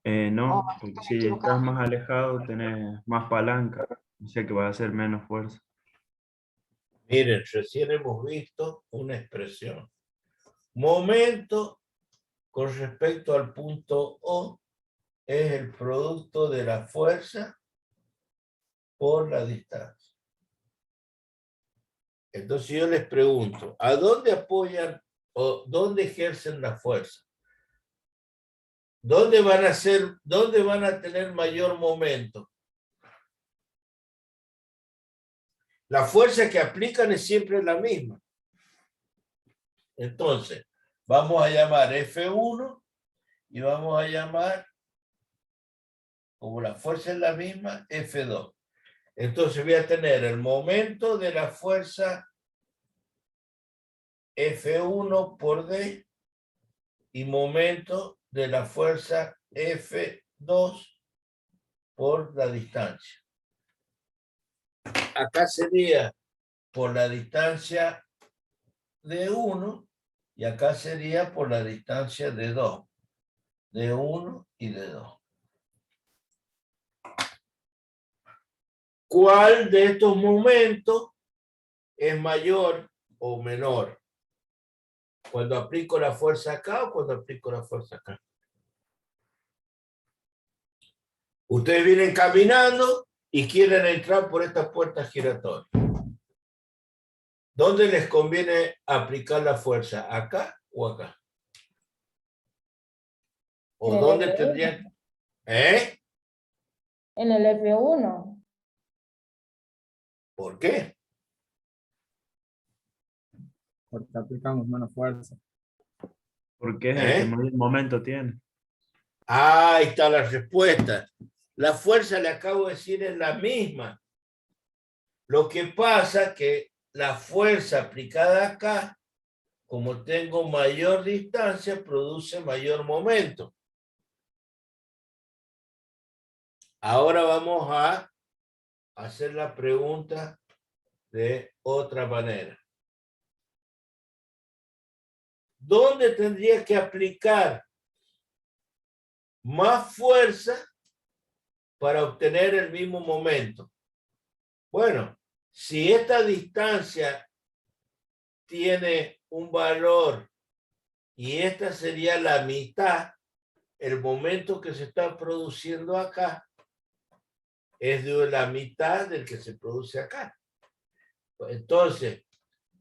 E: No,
C: Oh,
E: porque
C: estoy
E: si
C: equivocada.
E: estás más alejado tenés más palanca, o sea que va a hacer menos fuerza.
A: Miren, recién hemos visto una expresión. Momento con respecto al punto O es el producto de la fuerza por la distancia. Entonces yo les pregunto, ¿a dónde apoyan o dónde ejercen la fuerza? ¿Dónde van a tener mayor momento? La fuerza que aplican es siempre la misma. Entonces, vamos a llamar F1 y vamos a llamar, como la fuerza es la misma, F2. Entonces voy a tener el momento de la fuerza F1 por D y momento de la fuerza F2 por la distancia. Acá sería por la distancia de 1 y acá sería por la distancia de 2. De 1 y de 2. ¿Cuál de estos momentos es mayor o menor? ¿Cuando aplico la fuerza acá o cuando aplico la fuerza acá? Ustedes vienen caminando y quieren entrar por esta puerta giratoria. ¿Dónde les conviene aplicar la fuerza? ¿Acá o acá? ¿O
F: En el
A: dónde
F: F1.
A: tendrían? ¿Eh?
F: En el F1.
A: ¿Por qué?
H: Porque aplicamos menos fuerza.
E: Porque es el que
A: ¿Eh?
E: mayor momento tiene.
A: Ahí está la respuesta. La fuerza, le acabo de decir, es la misma. Lo que pasa que la fuerza aplicada acá, como tengo mayor distancia, produce mayor momento. Ahora vamos a hacer la pregunta de otra manera. ¿Dónde tendría que aplicar más fuerza para obtener el mismo momento? Bueno, si esta distancia tiene un valor y esta sería la mitad, el momento que se está produciendo acá es de la mitad del que se produce acá. Entonces,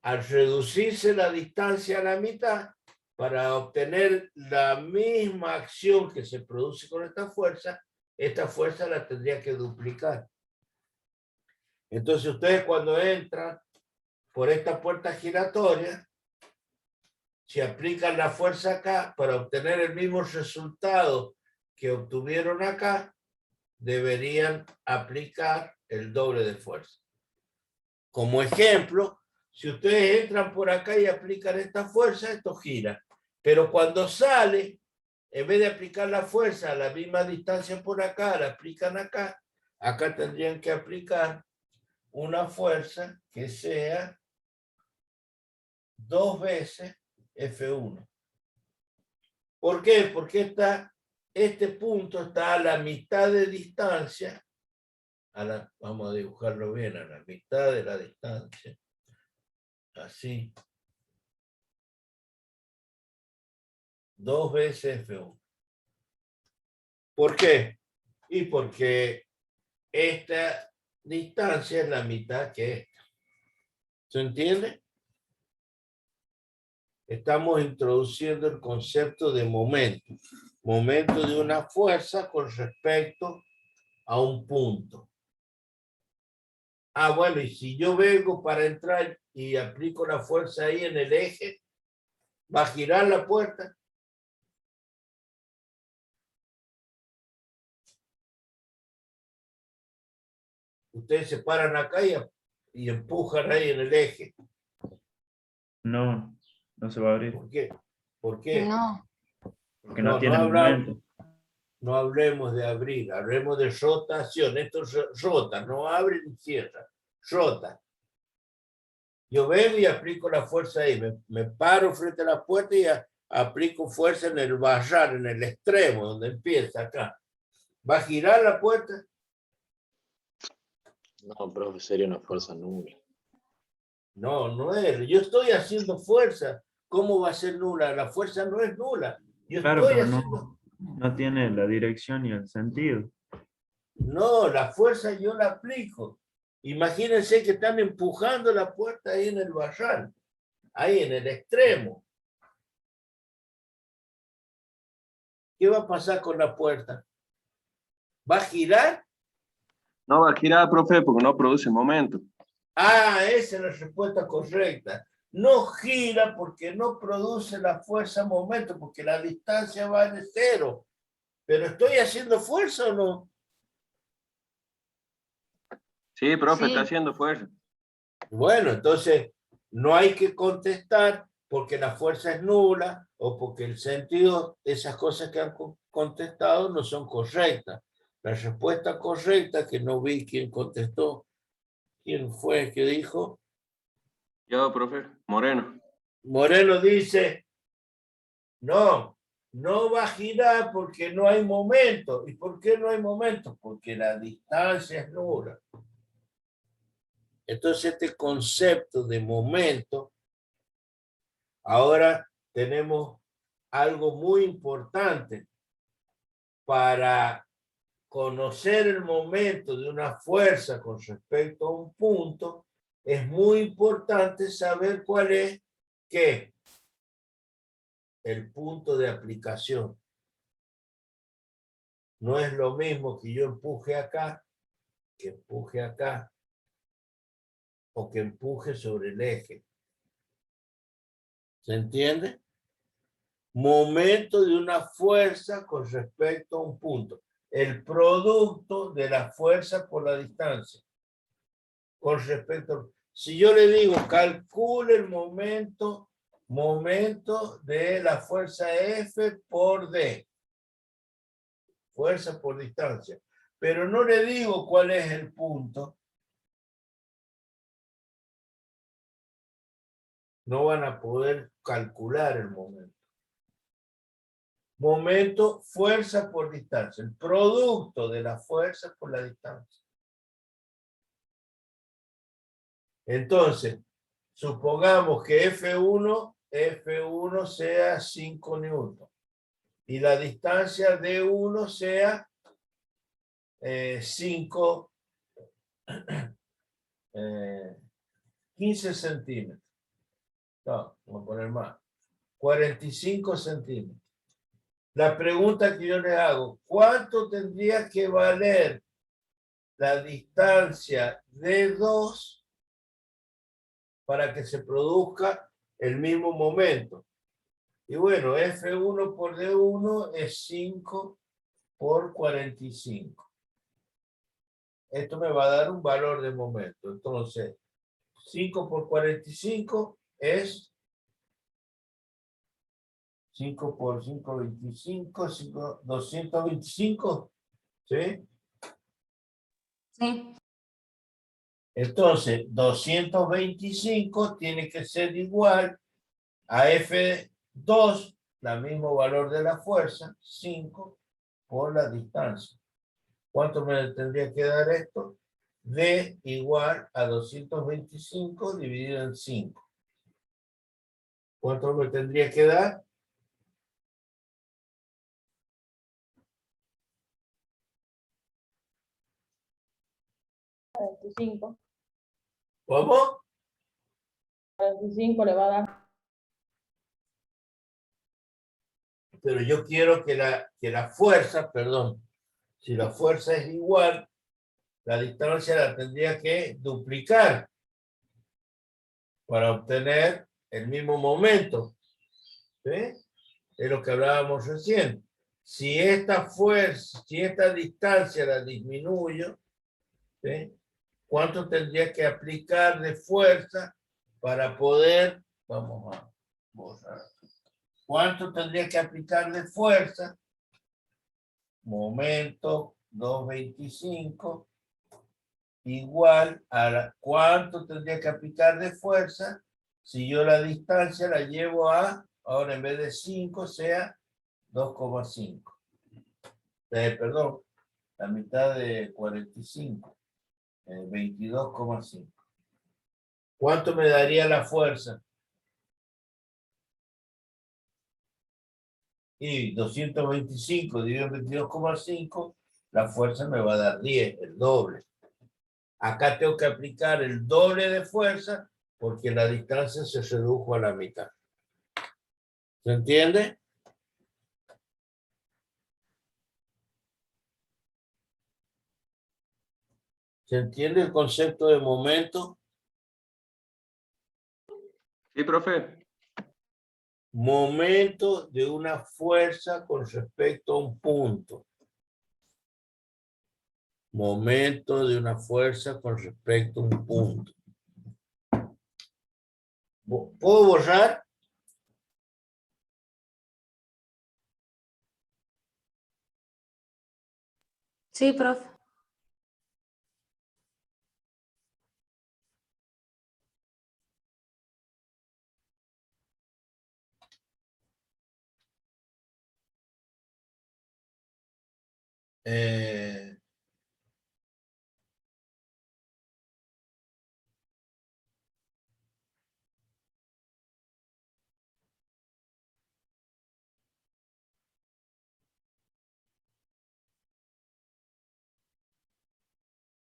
A: al reducirse la distancia a la mitad, para obtener la misma acción que se produce con esta fuerza la tendría que duplicar. Entonces, ustedes cuando entran por esta puerta giratoria, si aplican la fuerza acá para obtener el mismo resultado que obtuvieron acá, deberían aplicar el doble de fuerza. Como ejemplo, si ustedes entran por acá y aplican esta fuerza, esto gira. Pero cuando sale, en vez de aplicar la fuerza a la misma distancia por acá, la aplican acá, acá tendrían que aplicar una fuerza que sea 2 veces F1. ¿Por qué? Porque este punto está a la mitad de distancia, vamos a dibujarlo bien, a la mitad de la distancia, así, 2 veces F1. ¿Por qué? Y porque esta distancia es la mitad que esta. ¿Se entiende? Estamos introduciendo el concepto de momento. Momento de una fuerza con respecto a un punto. Ah, bueno, y si yo vengo para entrar y aplico la fuerza ahí en el eje, ¿va a girar la puerta? Ustedes se paran acá y empujan ahí en el eje.
E: No, no se va a abrir.
A: ¿Por qué? ¿Por qué?
C: No.
E: Porque no tiene momento.
A: No hablemos de abrir, hablemos de rotación. Esto rota, no abre ni cierra, rota. Yo vengo y aplico la fuerza ahí, me paro frente a la puerta y aplico fuerza en el barrar, en el extremo, donde empieza acá. ¿Va a girar la puerta?
I: No, profe, sería una fuerza nula.
A: No, no es. Yo estoy haciendo fuerza. ¿Cómo va a ser nula? La fuerza no es nula. Yo
E: Claro,
A: estoy
E: pero
A: haciendo...
E: no tiene la dirección y el sentido.
A: No, la fuerza yo la aplico. Imagínense que están empujando la puerta ahí en el barral, ahí en el extremo. ¿Qué va a pasar con la puerta? ¿Va a girar?
B: No va a girar, profe, porque no produce momento.
A: Ah, esa es la respuesta correcta. No gira porque no produce la fuerza momento, porque la distancia va de 0. ¿Pero estoy haciendo fuerza o no?
B: Sí, profe,
C: Sí.
B: está haciendo fuerza.
A: Bueno, entonces no hay que contestar porque la fuerza es nula o porque el sentido, esas cosas que han contestado no son correctas. La respuesta correcta, que no vi quién contestó, quién fue el que dijo.
J: Yo, profe, Moreno.
A: Moreno dice, no va a girar porque no hay momento. ¿Y por qué no hay momento? Porque la distancia es nula. Entonces este concepto de momento, ahora tenemos algo muy importante para conocer el momento de una fuerza con respecto a un punto. Es muy importante saber cuál es ¿qué? El punto de aplicación. No es lo mismo que yo empuje acá, que empuje acá, o que empuje sobre el eje. ¿Se entiende? Momento de una fuerza con respecto a un punto. El producto de la fuerza por la distancia. Con respecto, si yo le digo, calcule el momento de la fuerza F por D. Fuerza por distancia. Pero no le digo cuál es el punto. No van a poder calcular el momento. Momento, fuerza por distancia. El producto de la fuerza por la distancia. Entonces, supongamos que F1 sea 5 newton. Y la distancia D1 sea 15 centímetros. No, vamos a poner más. 45 centímetros. La pregunta que yo le hago, ¿cuánto tendría que valer la distancia D2 para que se produzca el mismo momento? Y bueno, F1 por D1 es 5 por 45. Esto me va a dar un valor de momento. Entonces, 5 por 45 es 5 por 5, 25, 225, ¿sí?
D: Sí.
A: Entonces, 225 tiene que ser igual a F2, el mismo valor de la fuerza, 5 por la distancia. ¿Cuánto me tendría que dar esto? D igual a 225 dividido en 5. ¿Cuánto me tendría que dar?
F: 45.
A: ¿Cómo?
F: 45 le va a dar.
A: Pero yo quiero que la fuerza, perdón, si la fuerza es igual, la distancia la tendría que duplicar para obtener el mismo momento. ¿Sí? Es lo que hablábamos recién. Si esta fuerza, si esta distancia la disminuyo, ¿sí? ¿Cuánto tendría que aplicar de fuerza para poder, vamos a borrar, cuánto tendría que aplicar de fuerza? Momento 225 igual a cuánto tendría que aplicar de fuerza si yo la distancia la llevo a, ahora en vez de 5 sea 2,5. Perdón, la mitad de 45. 22,5. ¿Cuánto me daría la fuerza? Y 225 dividido en 22,5, la fuerza me va a dar 10, el doble. Acá tengo que aplicar el doble de fuerza porque la distancia se redujo a la mitad. ¿Se entiende? ¿Se entiende el concepto de momento?
J: Sí, profe.
A: Momento de una fuerza con respecto a un punto. Momento de una fuerza con respecto a un punto. ¿Puedo borrar?
D: Sí, profe.
A: Eh,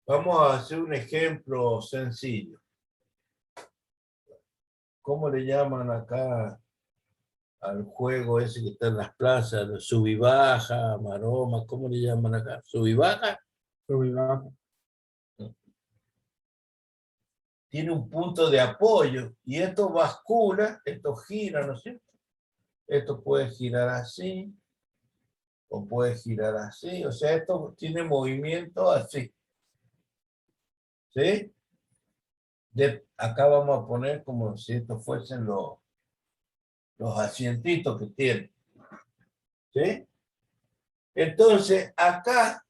A: Vamos a hacer un ejemplo sencillo. ¿Cómo le llaman acá al juego ese que está en las plazas? Sub y baja, maroma, ¿cómo le llaman acá? ¿Sub y baja?
H: Sub y baja.
A: Tiene un punto de apoyo y esto bascula, esto gira, ¿no es cierto? Esto puede girar así o puede girar así, o sea, esto tiene movimiento así. ¿Sí? Acá vamos a poner como si estos fuesen los asientitos que tiene. ¿Sí? Entonces, acá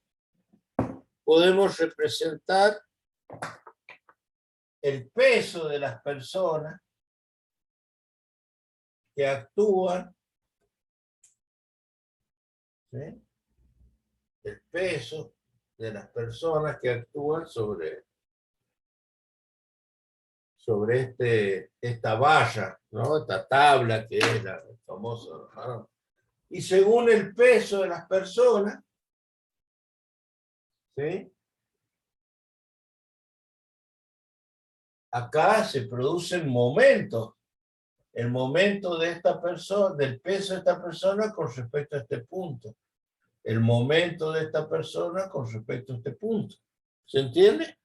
A: podemos representar el peso de las personas que actúan, ¿sí? El peso de las personas que actúan sobre esta valla, ¿no? Esta tabla que es la famosa, ¿no? Y según el peso de las personas, ¿sí? Acá se producen momentos. El momento de esta persona, del peso de esta persona con respecto a este punto. El momento de esta persona con respecto a este punto. ¿Se entiende?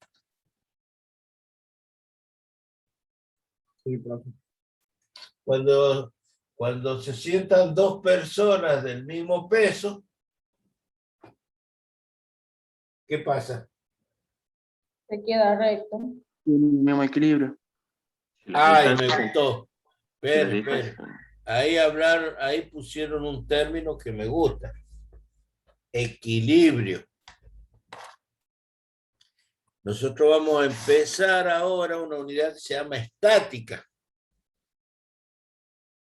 H: Sí, profe.
A: Cuando se sientan dos personas del mismo peso, ¿qué pasa?
F: Se queda recto.
B: Tiene el mismo equilibrio.
A: Ay, me gustó.
J: Si las
A: Espere,
J: hijas
A: espere. Ahí pusieron un término que me gusta. Equilibrio. Nosotros vamos a empezar ahora una unidad que se llama estática.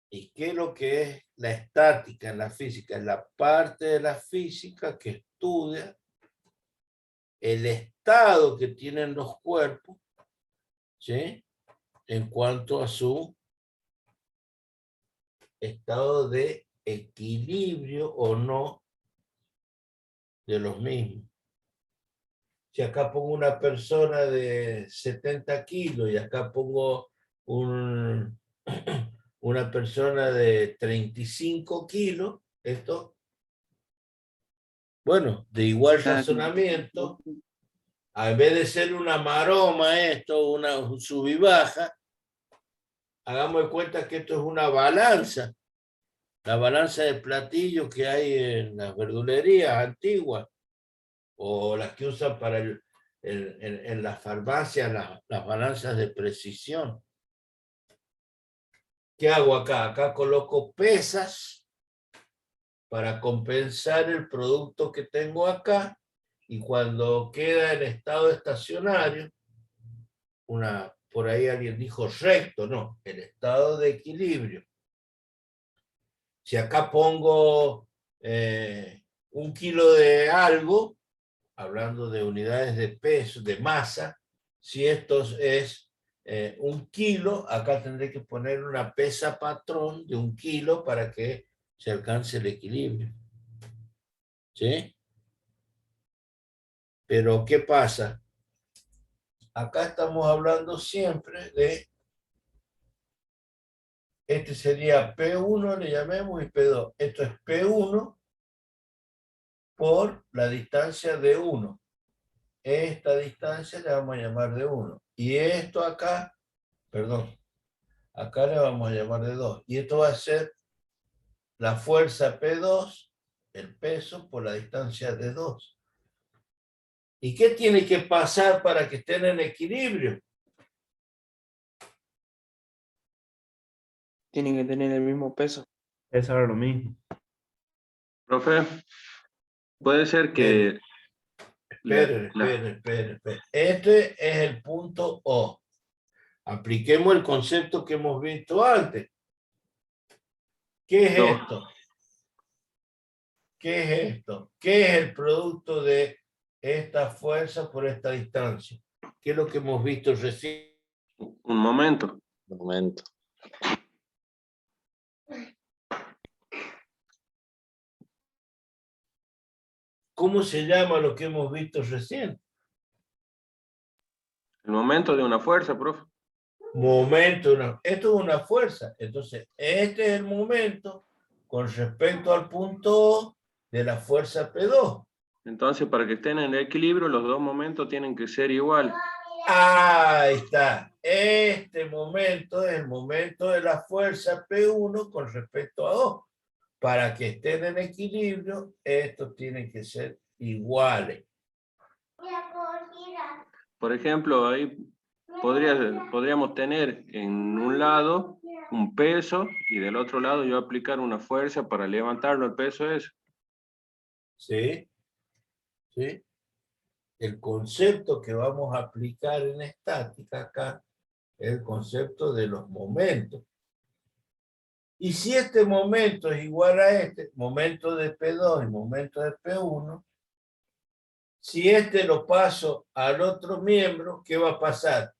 A: ¿Y qué es lo que es la estática en la física? Es la parte de la física que estudia el estado que tienen los cuerpos, ¿sí? En cuanto a su estado de equilibrio o no de los mismos. Si acá pongo una persona de 70 kilos y acá pongo una persona de 35 kilos, esto, bueno, de igual razonamiento, en vez de ser una maroma esto, una sub y baja, hagamos de cuenta que esto es una balanza, la balanza de platillos que hay en las verdulerías antiguas, o las que usan para en las farmacias, las balanzas de precisión. ¿Qué hago acá? Acá coloco pesas para compensar el producto que tengo acá, y cuando queda en estado estacionario, por ahí alguien dijo recto, no, el estado de equilibrio. Si acá pongo 1 kilo de algo, hablando de unidades de peso, de masa, si esto es 1 kilo, acá tendré que poner una pesa patrón de 1 kilo para que se alcance el equilibrio. ¿Sí? Pero ¿qué pasa? Acá estamos hablando siempre de, este sería P1, le llamemos, y P2. Esto es P1 por la distancia de 1. Esta distancia le vamos a llamar de 1. Y esto acá, perdón, acá le vamos a llamar de 2. Y esto va a ser la fuerza P2, el peso por la distancia de 2. ¿Y qué tiene que pasar para que estén en equilibrio?
B: Tienen que tener el mismo peso.
E: Es ahora lo mismo.
J: Profe, puede ser que
A: Espere. Este es el punto O. Apliquemos el concepto que hemos visto antes. ¿Qué es
J: No.
A: esto? ¿Qué es esto? ¿Qué es el producto de esta fuerza por esta distancia? ¿Qué es lo que hemos visto recién?
J: Un momento.
I: Momento.
A: ¿Cómo se llama lo que hemos visto recién?
J: El momento de una fuerza, profe.
A: Momento, esto es una fuerza. Entonces, este es el momento con respecto al punto O de la fuerza P2.
J: Entonces, para que estén en equilibrio, los dos momentos tienen que ser iguales.
A: Ahí está. Este momento es el momento de la fuerza P1 con respecto a O. Para que estén en equilibrio, estos tienen que ser iguales.
J: Por ejemplo, ahí podríamos tener en un lado un peso y del otro lado yo aplicar una fuerza para levantarlo el peso ese.
A: ¿Sí? ¿Sí? El concepto que vamos a aplicar en estática acá es el concepto de los momentos. Y si este momento es igual a este, momento de P2 y momento de P1, si este lo paso al otro miembro, ¿qué va a pasar?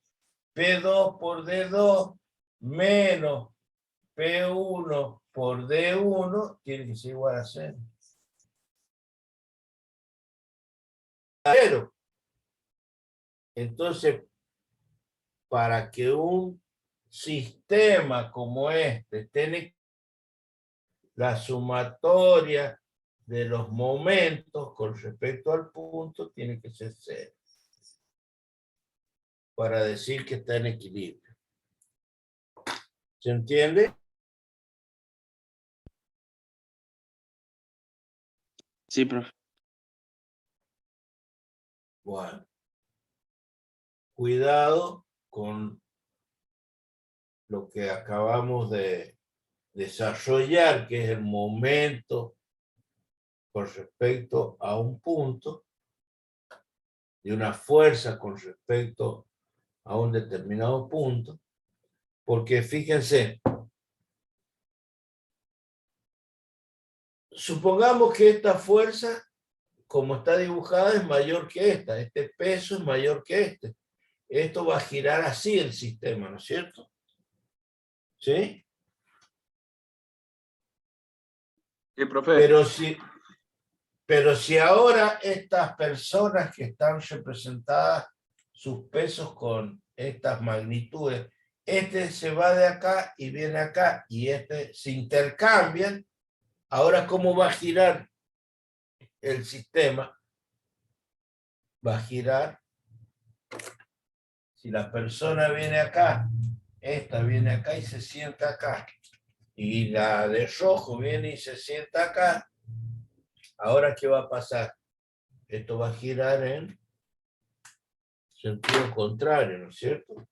A: P2 por D2 menos P1 por D1 tiene que ser igual a 0. Pero, entonces, para que un sistema como este tenga la sumatoria de los momentos con respecto al punto tiene que ser 0 para decir que está en equilibrio. ¿Se entiende?
B: Sí, profe.
A: Bueno. Cuidado con lo que acabamos de desarrollar, que es el momento con respecto a un punto y una fuerza con respecto a un determinado punto, porque fíjense, supongamos que esta fuerza, como está dibujada, es mayor que esta, este peso es mayor que este. Esto va a girar así el sistema, ¿no es cierto? ¿Sí?
J: Sí, profe.
A: Pero si ahora estas personas que están representadas, sus pesos con estas magnitudes, este se va de acá y viene acá, y este se intercambian, ahora ¿cómo va a girar el sistema? Va a girar, si la persona viene acá, esta viene acá y se sienta acá, y la de rojo viene y se sienta acá, ahora ¿qué va a pasar? Esto va a girar en sentido contrario, ¿no es cierto?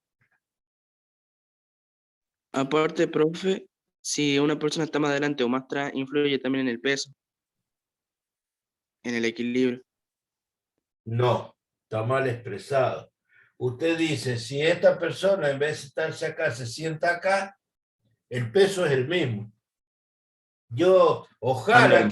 B: Aparte, profe, si una persona está más adelante o más atrás, influye también en el peso, en el equilibrio.
A: No, está mal expresado. Usted dice, si esta persona en vez de estarse acá se sienta acá, el peso es el mismo. Ojalá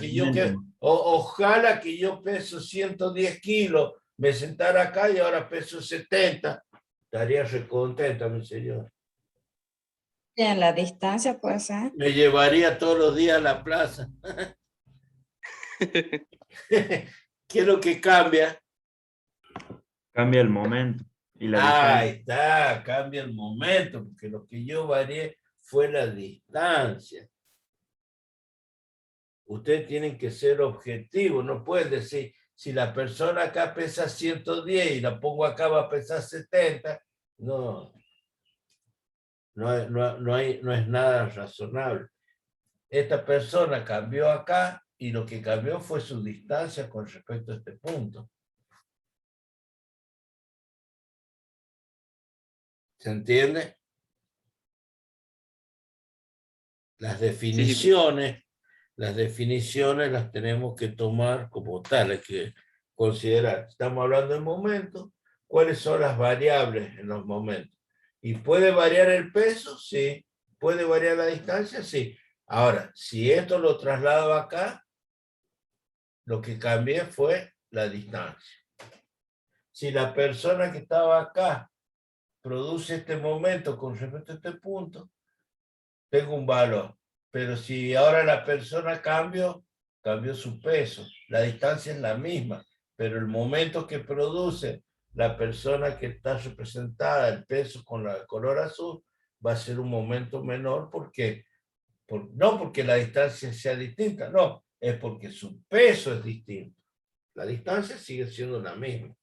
A: que yo peso 110 kilos, me sentara acá y ahora peso 70, estaría recontenta, mi señor.
D: En la distancia puede ser.
A: Me llevaría todos los días a la plaza. ¿Qué es lo que cambia?
E: Cambia el momento y la
A: Ahí
E: distancia.
A: está, cambia el momento, porque lo que yo varié fue la distancia. Ustedes tienen que ser objetivos, no pueden decir, si la persona acá pesa 110 y la pongo acá va a pesar 70, no es nada razonable. Esta persona cambió acá y lo que cambió fue su distancia con respecto a este punto. ¿Se entiende? Las definiciones las tenemos que tomar como tales, que considerar. Estamos hablando de momentos. ¿Cuáles son las variables en los momentos? ¿Y puede variar el peso? Sí. ¿Puede variar la distancia? Sí. Ahora, si esto lo traslado acá, lo que cambié fue la distancia. Si la persona que estaba acá produce este momento con respecto a este punto, tengo un valor. Pero si ahora la persona cambió su peso, la distancia es la misma, pero el momento que produce la persona que está representada, el peso con el color azul, va a ser un momento menor porque, no porque la distancia sea distinta, no, es porque su peso es distinto. La distancia sigue siendo la misma.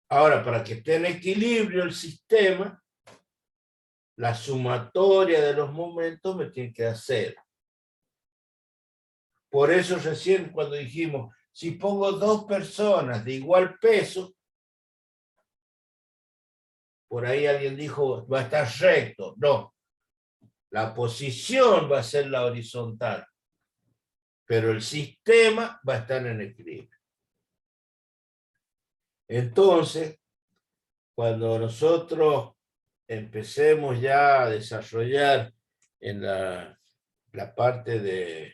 A: Ahora, para que esté en equilibrio el sistema, la sumatoria de los momentos me tiene que dar 0. Por eso recién cuando dijimos, si pongo 2 personas de igual peso, por ahí alguien dijo, va a estar recto. No, la posición va a ser la horizontal, pero el sistema va a estar en equilibrio. Entonces, cuando nosotros empecemos ya a desarrollar en la parte del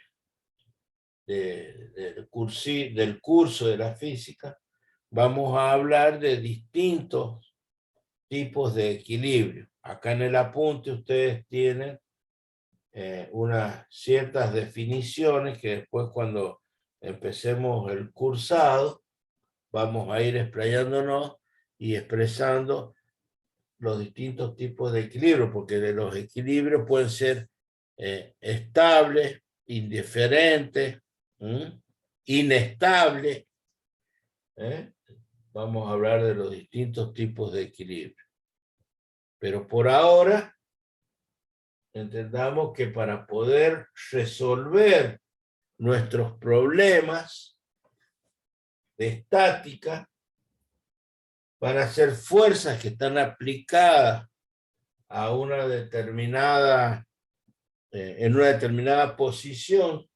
A: curso de la física, vamos a hablar de distintos tipos de equilibrio. Acá en el apunte ustedes tienen unas ciertas definiciones que después cuando empecemos el cursado vamos a ir explayándonos y expresando los distintos tipos de equilibrio, porque de los equilibrios pueden ser estables, indiferentes, inestables. Vamos a hablar de los distintos tipos de equilibrio. Pero por ahora, entendamos que para poder resolver nuestros problemas de estática, van a ser fuerzas que están aplicadas a una determinada, en una determinada posición,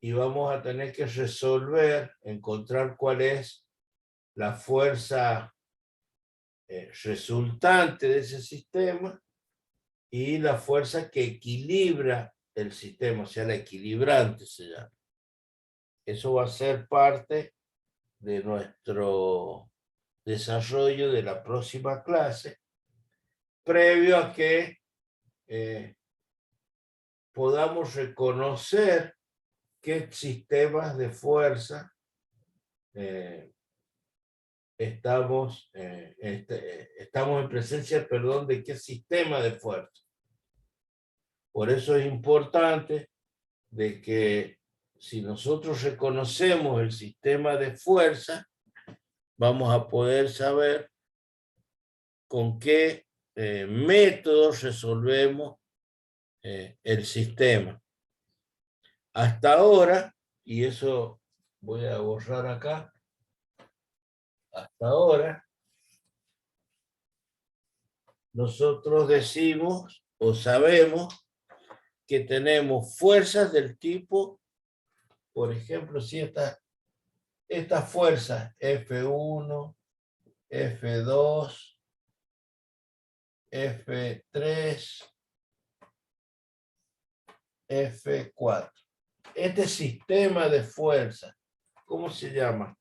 A: y vamos a tener que resolver, encontrar cuál es la fuerza resultante de ese sistema y la fuerza que equilibra el sistema, o sea, la equilibrante se llama. Eso va a ser parte de nuestro desarrollo de la próxima clase, previo a que podamos reconocer qué sistemas de fuerza estamos en presencia, perdón, de qué sistema de fuerza. Por eso es importante de que si nosotros reconocemos el sistema de fuerza, vamos a poder saber con qué métodos resolvemos el sistema. Hasta ahora, y eso voy a borrar acá, hasta ahora, nosotros decimos o sabemos que tenemos fuerzas del tipo, por ejemplo, si estas fuerzas F1, F2, F3, F4. Este sistema de fuerzas, ¿cómo se llama?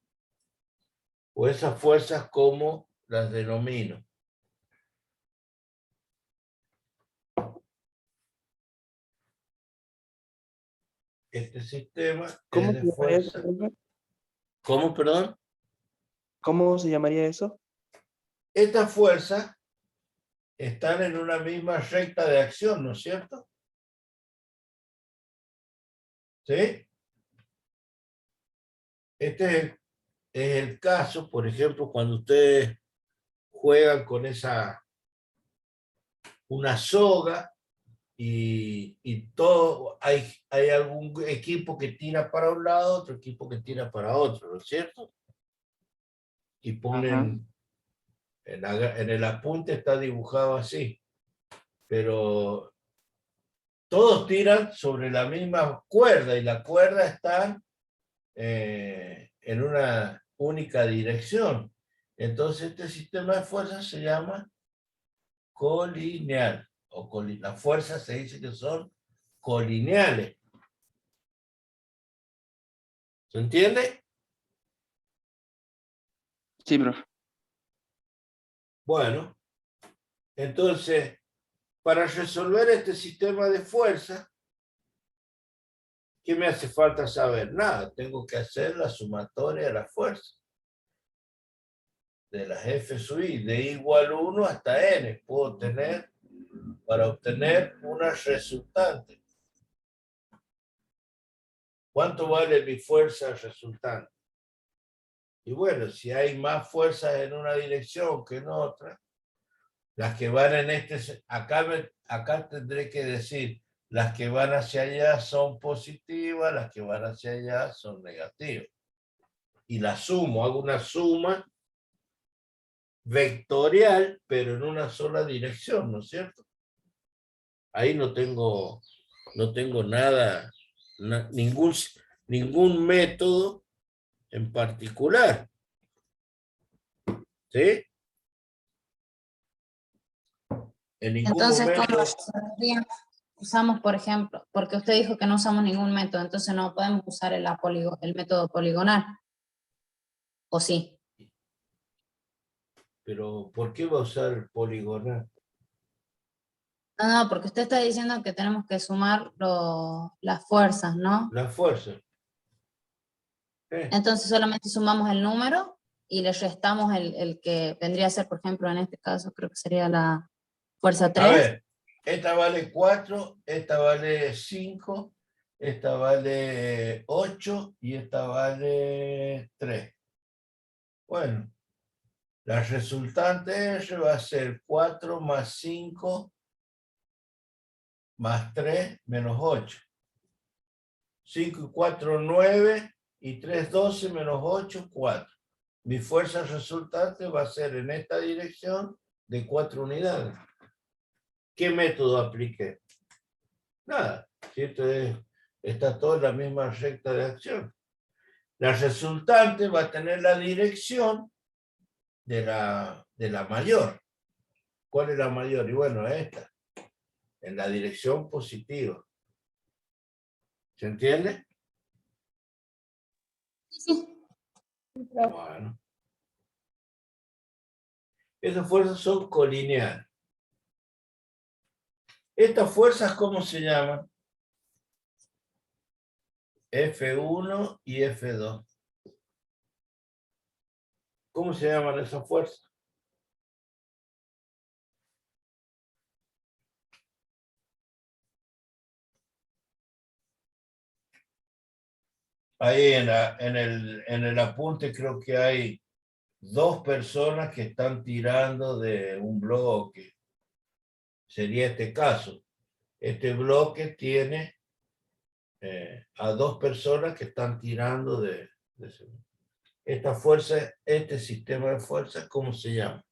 A: O esas fuerzas, ¿cómo las denomino? Este sistema
B: ¿Cómo
A: es
B: se
A: de
B: llamaría eso,
A: fuerza.
B: profe?
A: ¿Cómo, perdón?
B: ¿Cómo se llamaría eso?
A: Estas fuerzas están en una misma recta de acción, ¿no es cierto? ¿Sí? Este es el caso, por ejemplo, cuando ustedes juegan con una soga y todo, hay algún equipo que tira para un lado, otro equipo que tira para otro, ¿no es cierto? Y ponen, en el apunte está dibujado así, pero todos tiran sobre la misma cuerda y la cuerda está en una única dirección. Entonces este sistema de fuerzas se llama colineal. Las fuerzas se dice que son colineales. ¿Se entiende?
B: Sí, profe.
A: Bueno, entonces, para resolver este sistema de fuerzas, ¿qué me hace falta saber? Nada, tengo que hacer la sumatoria de las fuerzas. De las F sub I, de igual 1 hasta N, puedo tener, para obtener una resultante. ¿Cuánto vale mi fuerza resultante? Y bueno, si hay más fuerzas en una dirección que en otra, las que van en este, acá tendré que decir, las que van hacia allá son positivas, las que van hacia allá son negativas. Y la sumo, hago una suma vectorial, pero en una sola dirección, ¿no es cierto? Ahí no tengo nada, ningún método en particular. ¿Sí? En ningún
D: Entonces,
A: momento.
D: ¿cómo resolveríamos? Usamos, por ejemplo, porque usted dijo que no usamos ningún método, entonces no podemos usar el método poligonal. ¿O sí?
A: Pero, ¿por qué va a usar el poligonal?
D: No, porque usted está diciendo que tenemos que sumar las fuerzas, ¿no?
A: La fuerza.
D: Entonces solamente sumamos el número y le restamos el que vendría a ser, por ejemplo, en este caso, creo que sería la fuerza 3.
A: A ver, esta vale 4, esta vale 5, esta vale 8 y esta vale 3. Bueno, la resultante R va a ser 4 más 5 más 3 menos 8. 5 y 4, 9 y 3, 12 menos 8, 4. Mi fuerza resultante va a ser en esta dirección de 4 unidades. ¿Qué método apliqué? Nada, si está todo en la misma recta de acción. La resultante va a tener la dirección de la mayor. ¿Cuál es la mayor? Y bueno, esta, en la dirección positiva. ¿Se entiende?
D: Sí.
A: Bueno. Esas fuerzas son colineales. ¿Estas fuerzas cómo se llaman? F1 y F2. ¿Cómo se llaman esas fuerzas? Ahí en el apunte creo que hay 2 personas que están tirando de un bloque. Sería este caso. Este bloque tiene a 2 personas que están tirando de ese. Esta fuerza, este sistema de fuerzas, ¿cómo se llama?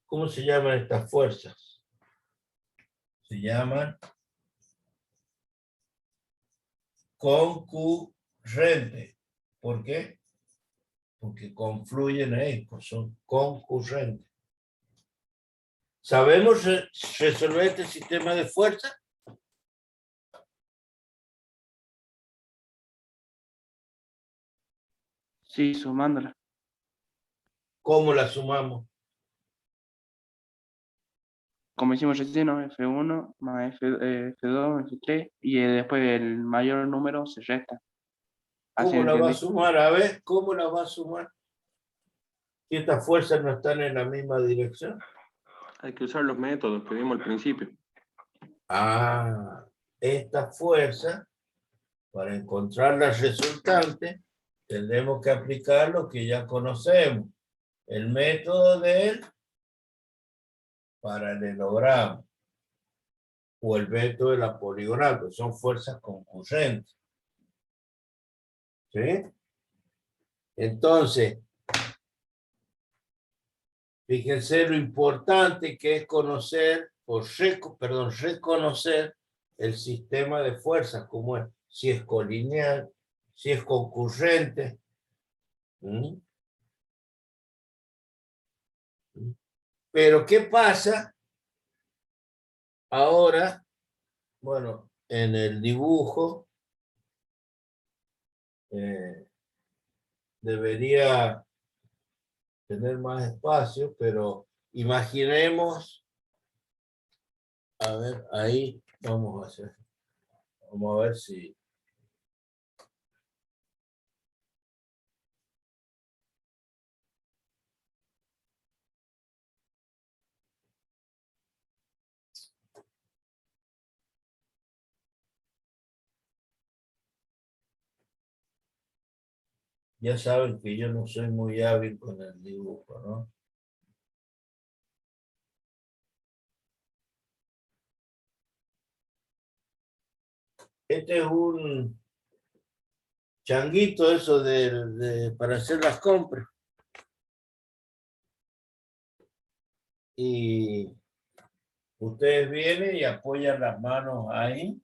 A: ¿Cómo se llaman estas fuerzas? Se llaman concurrentes. ¿Por qué? Porque confluyen ahí, pues son concurrentes. ¿Sabemos resolver este sistema de fuerza?
B: Sí, sumándola.
A: ¿Cómo la sumamos?
B: Como hicimos recién, ¿no? F1 más F2, F3, y después el mayor número se resta. Así
A: ¿Cómo la va a
B: entendí.
A: sumar? A ver, ¿cómo la va a sumar? Si estas fuerzas no están en la misma dirección.
J: Hay que usar los métodos que vimos al principio.
A: Ah, esta fuerza, para encontrar la resultante, tendremos que aplicar lo que ya conocemos. El método del paralelogramo o el método de la poligonal, que son fuerzas concurrentes. ¿Sí? Entonces, Fíjense lo importante que es conocer, reconocer el sistema de fuerzas, como es, si es colineal, si es concurrente. ¿Mm? Pero ¿qué pasa ahora? Bueno, en el dibujo debería tener más espacio, pero imaginemos, a ver, ahí vamos a hacer, vamos a ver si... Ya saben que yo no soy muy hábil con el dibujo, ¿no? Este es un changuito eso para hacer las compras. Y ustedes vienen y apoyan las manos ahí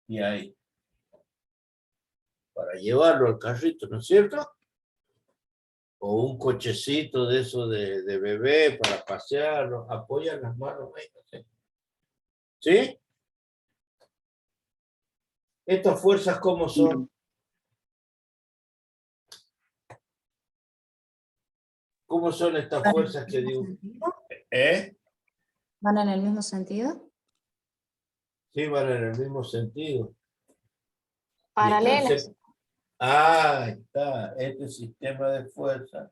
A: y ahí. Para llevarlo al carrito, ¿no es cierto? O un cochecito de eso de bebé para pasearlo. Apoyan las manos ahí. ¿Sí? ¿Estas fuerzas cómo son? ¿Cómo son estas fuerzas que digo? ¿Eh?
D: ¿Van en el mismo sentido?
A: Sí, van en el mismo sentido.
C: Paralelas.
A: Ahí está. Este sistema de fuerza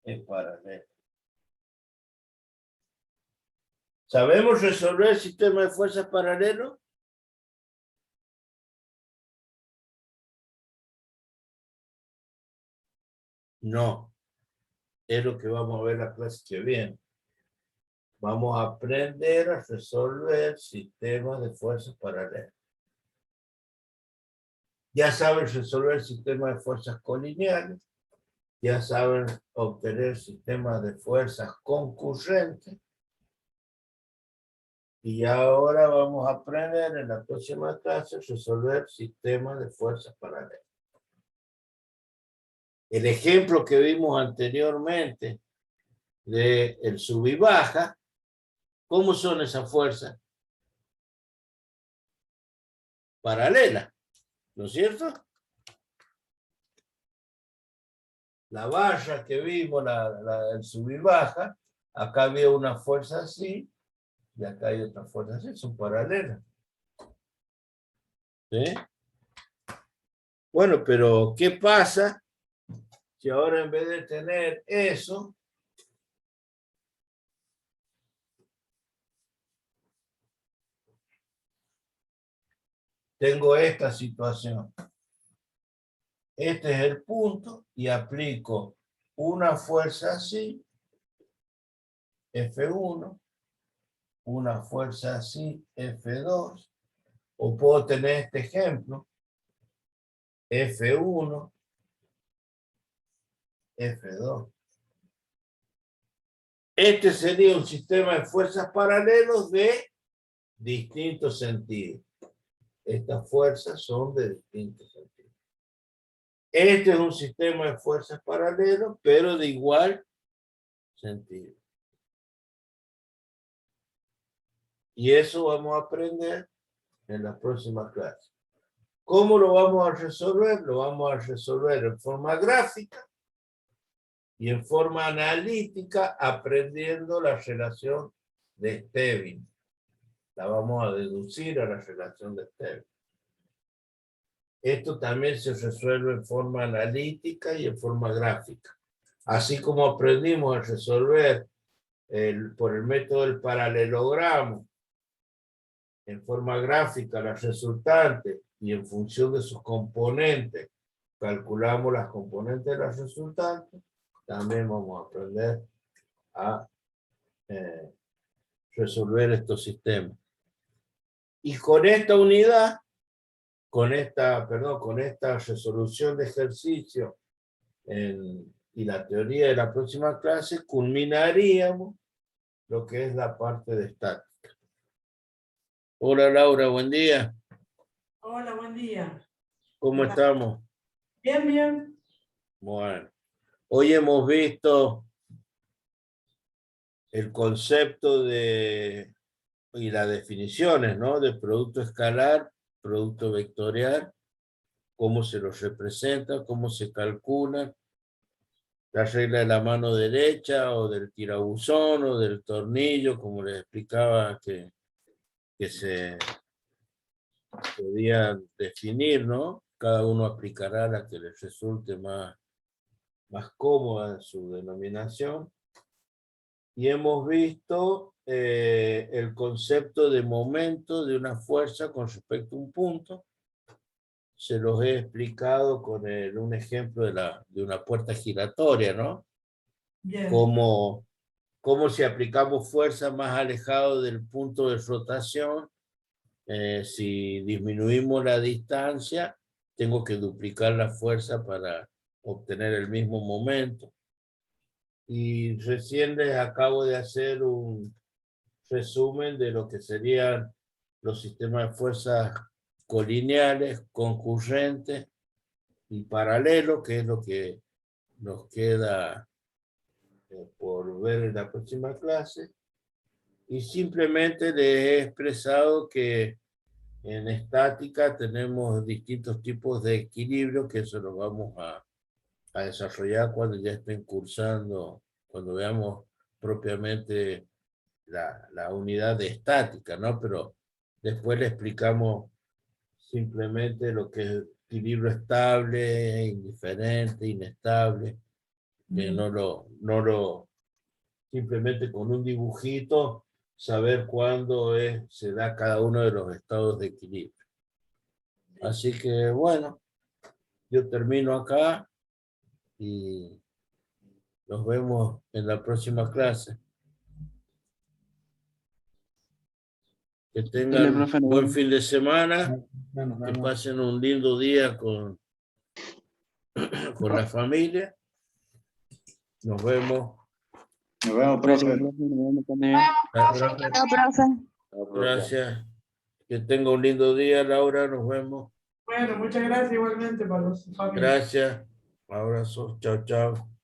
A: es paralelo. ¿Sabemos resolver el sistema de fuerzas paralelo? No. Es lo que vamos a ver la clase que viene. Vamos a aprender a resolver sistemas de fuerzas paralelas. Ya saben resolver el sistema de fuerzas colineales. Ya saben obtener sistemas de fuerzas concurrentes. Y ahora vamos a aprender en la próxima clase a resolver sistemas de fuerzas paralelas. El ejemplo que vimos anteriormente de el sub y baja, ¿cómo son esas fuerzas? Paralelas, ¿no es cierto? La barra que vimos, el sub y baja, acá había una fuerza así, y acá hay otra fuerza así, son paralelas. ¿Sí? Bueno, pero ¿qué pasa si ahora en vez de tener eso, tengo esta situación? Este es el punto y aplico una fuerza así, F1, una fuerza así, F2, o puedo tener este ejemplo, F1, F2. Este sería un sistema de fuerzas paralelos de distintos sentidos. Estas fuerzas son de distintos sentidos. Este es un sistema de fuerzas paralelos, pero de igual sentido. Y eso vamos a aprender en las próximas clases. ¿Cómo lo vamos a resolver? Lo vamos a resolver en forma gráfica y en forma analítica, aprendiendo la relación de Stevin. La vamos a deducir a la relación de Stevin. Esto también se resuelve en forma analítica y en forma gráfica. Así como aprendimos a resolver por el método del paralelogramo en forma gráfica las resultantes y en función de sus componentes calculamos las componentes de las resultantes, también vamos a aprender a resolver estos sistemas. Y con esta unidad, con esta resolución de ejercicio en y la teoría de la próxima clase, culminaríamos lo que es la parte de estática. Hola Laura, buen día.
K: Hola, buen día.
A: ¿Cómo estamos?
K: Bien, bien.
A: Bueno, hoy hemos visto el concepto de y las definiciones, ¿no? De producto escalar, producto vectorial, cómo se los representa, cómo se calcula, la regla de la mano derecha o del tirabuzón o del tornillo, como les explicaba que se podían definir, ¿no? Cada uno aplicará la que les resulte más cómoda en su denominación. Y hemos visto el concepto de momento de una fuerza con respecto a un punto. Se los he explicado con un ejemplo de una puerta giratoria, ¿no?
K: Bien.
A: Como si aplicamos fuerza más alejado del punto de rotación, si disminuimos la distancia, tengo que duplicar la fuerza para obtener el mismo momento. Y recién les acabo de hacer un resumen de lo que serían los sistemas de fuerzas colineales, concurrentes y paralelos, que es lo que nos queda por ver en la próxima clase. Y simplemente les he expresado que en estática tenemos distintos tipos de equilibrio, que eso lo vamos a desarrollar cuando ya estén cursando, cuando veamos propiamente la unidad de estática, ¿no? Pero después le explicamos simplemente lo que es equilibrio estable, indiferente, inestable, que simplemente con un dibujito saber cuándo se da cada uno de los estados de equilibrio. Así que bueno, yo termino acá y nos vemos en la próxima clase. Que tengan
B: profe,
A: un buen fin de semana,
H: Bueno,
A: que pasen un lindo día con la familia. Nos vemos.
E: Nos vemos,
B: Gracias,
E: profe.
B: profe, nos vemos también.
A: Gracias. Que tenga un lindo día, Laura. Nos vemos.
K: Bueno, muchas gracias igualmente para los familiares.
A: Gracias. Abrazos. Chao, chao.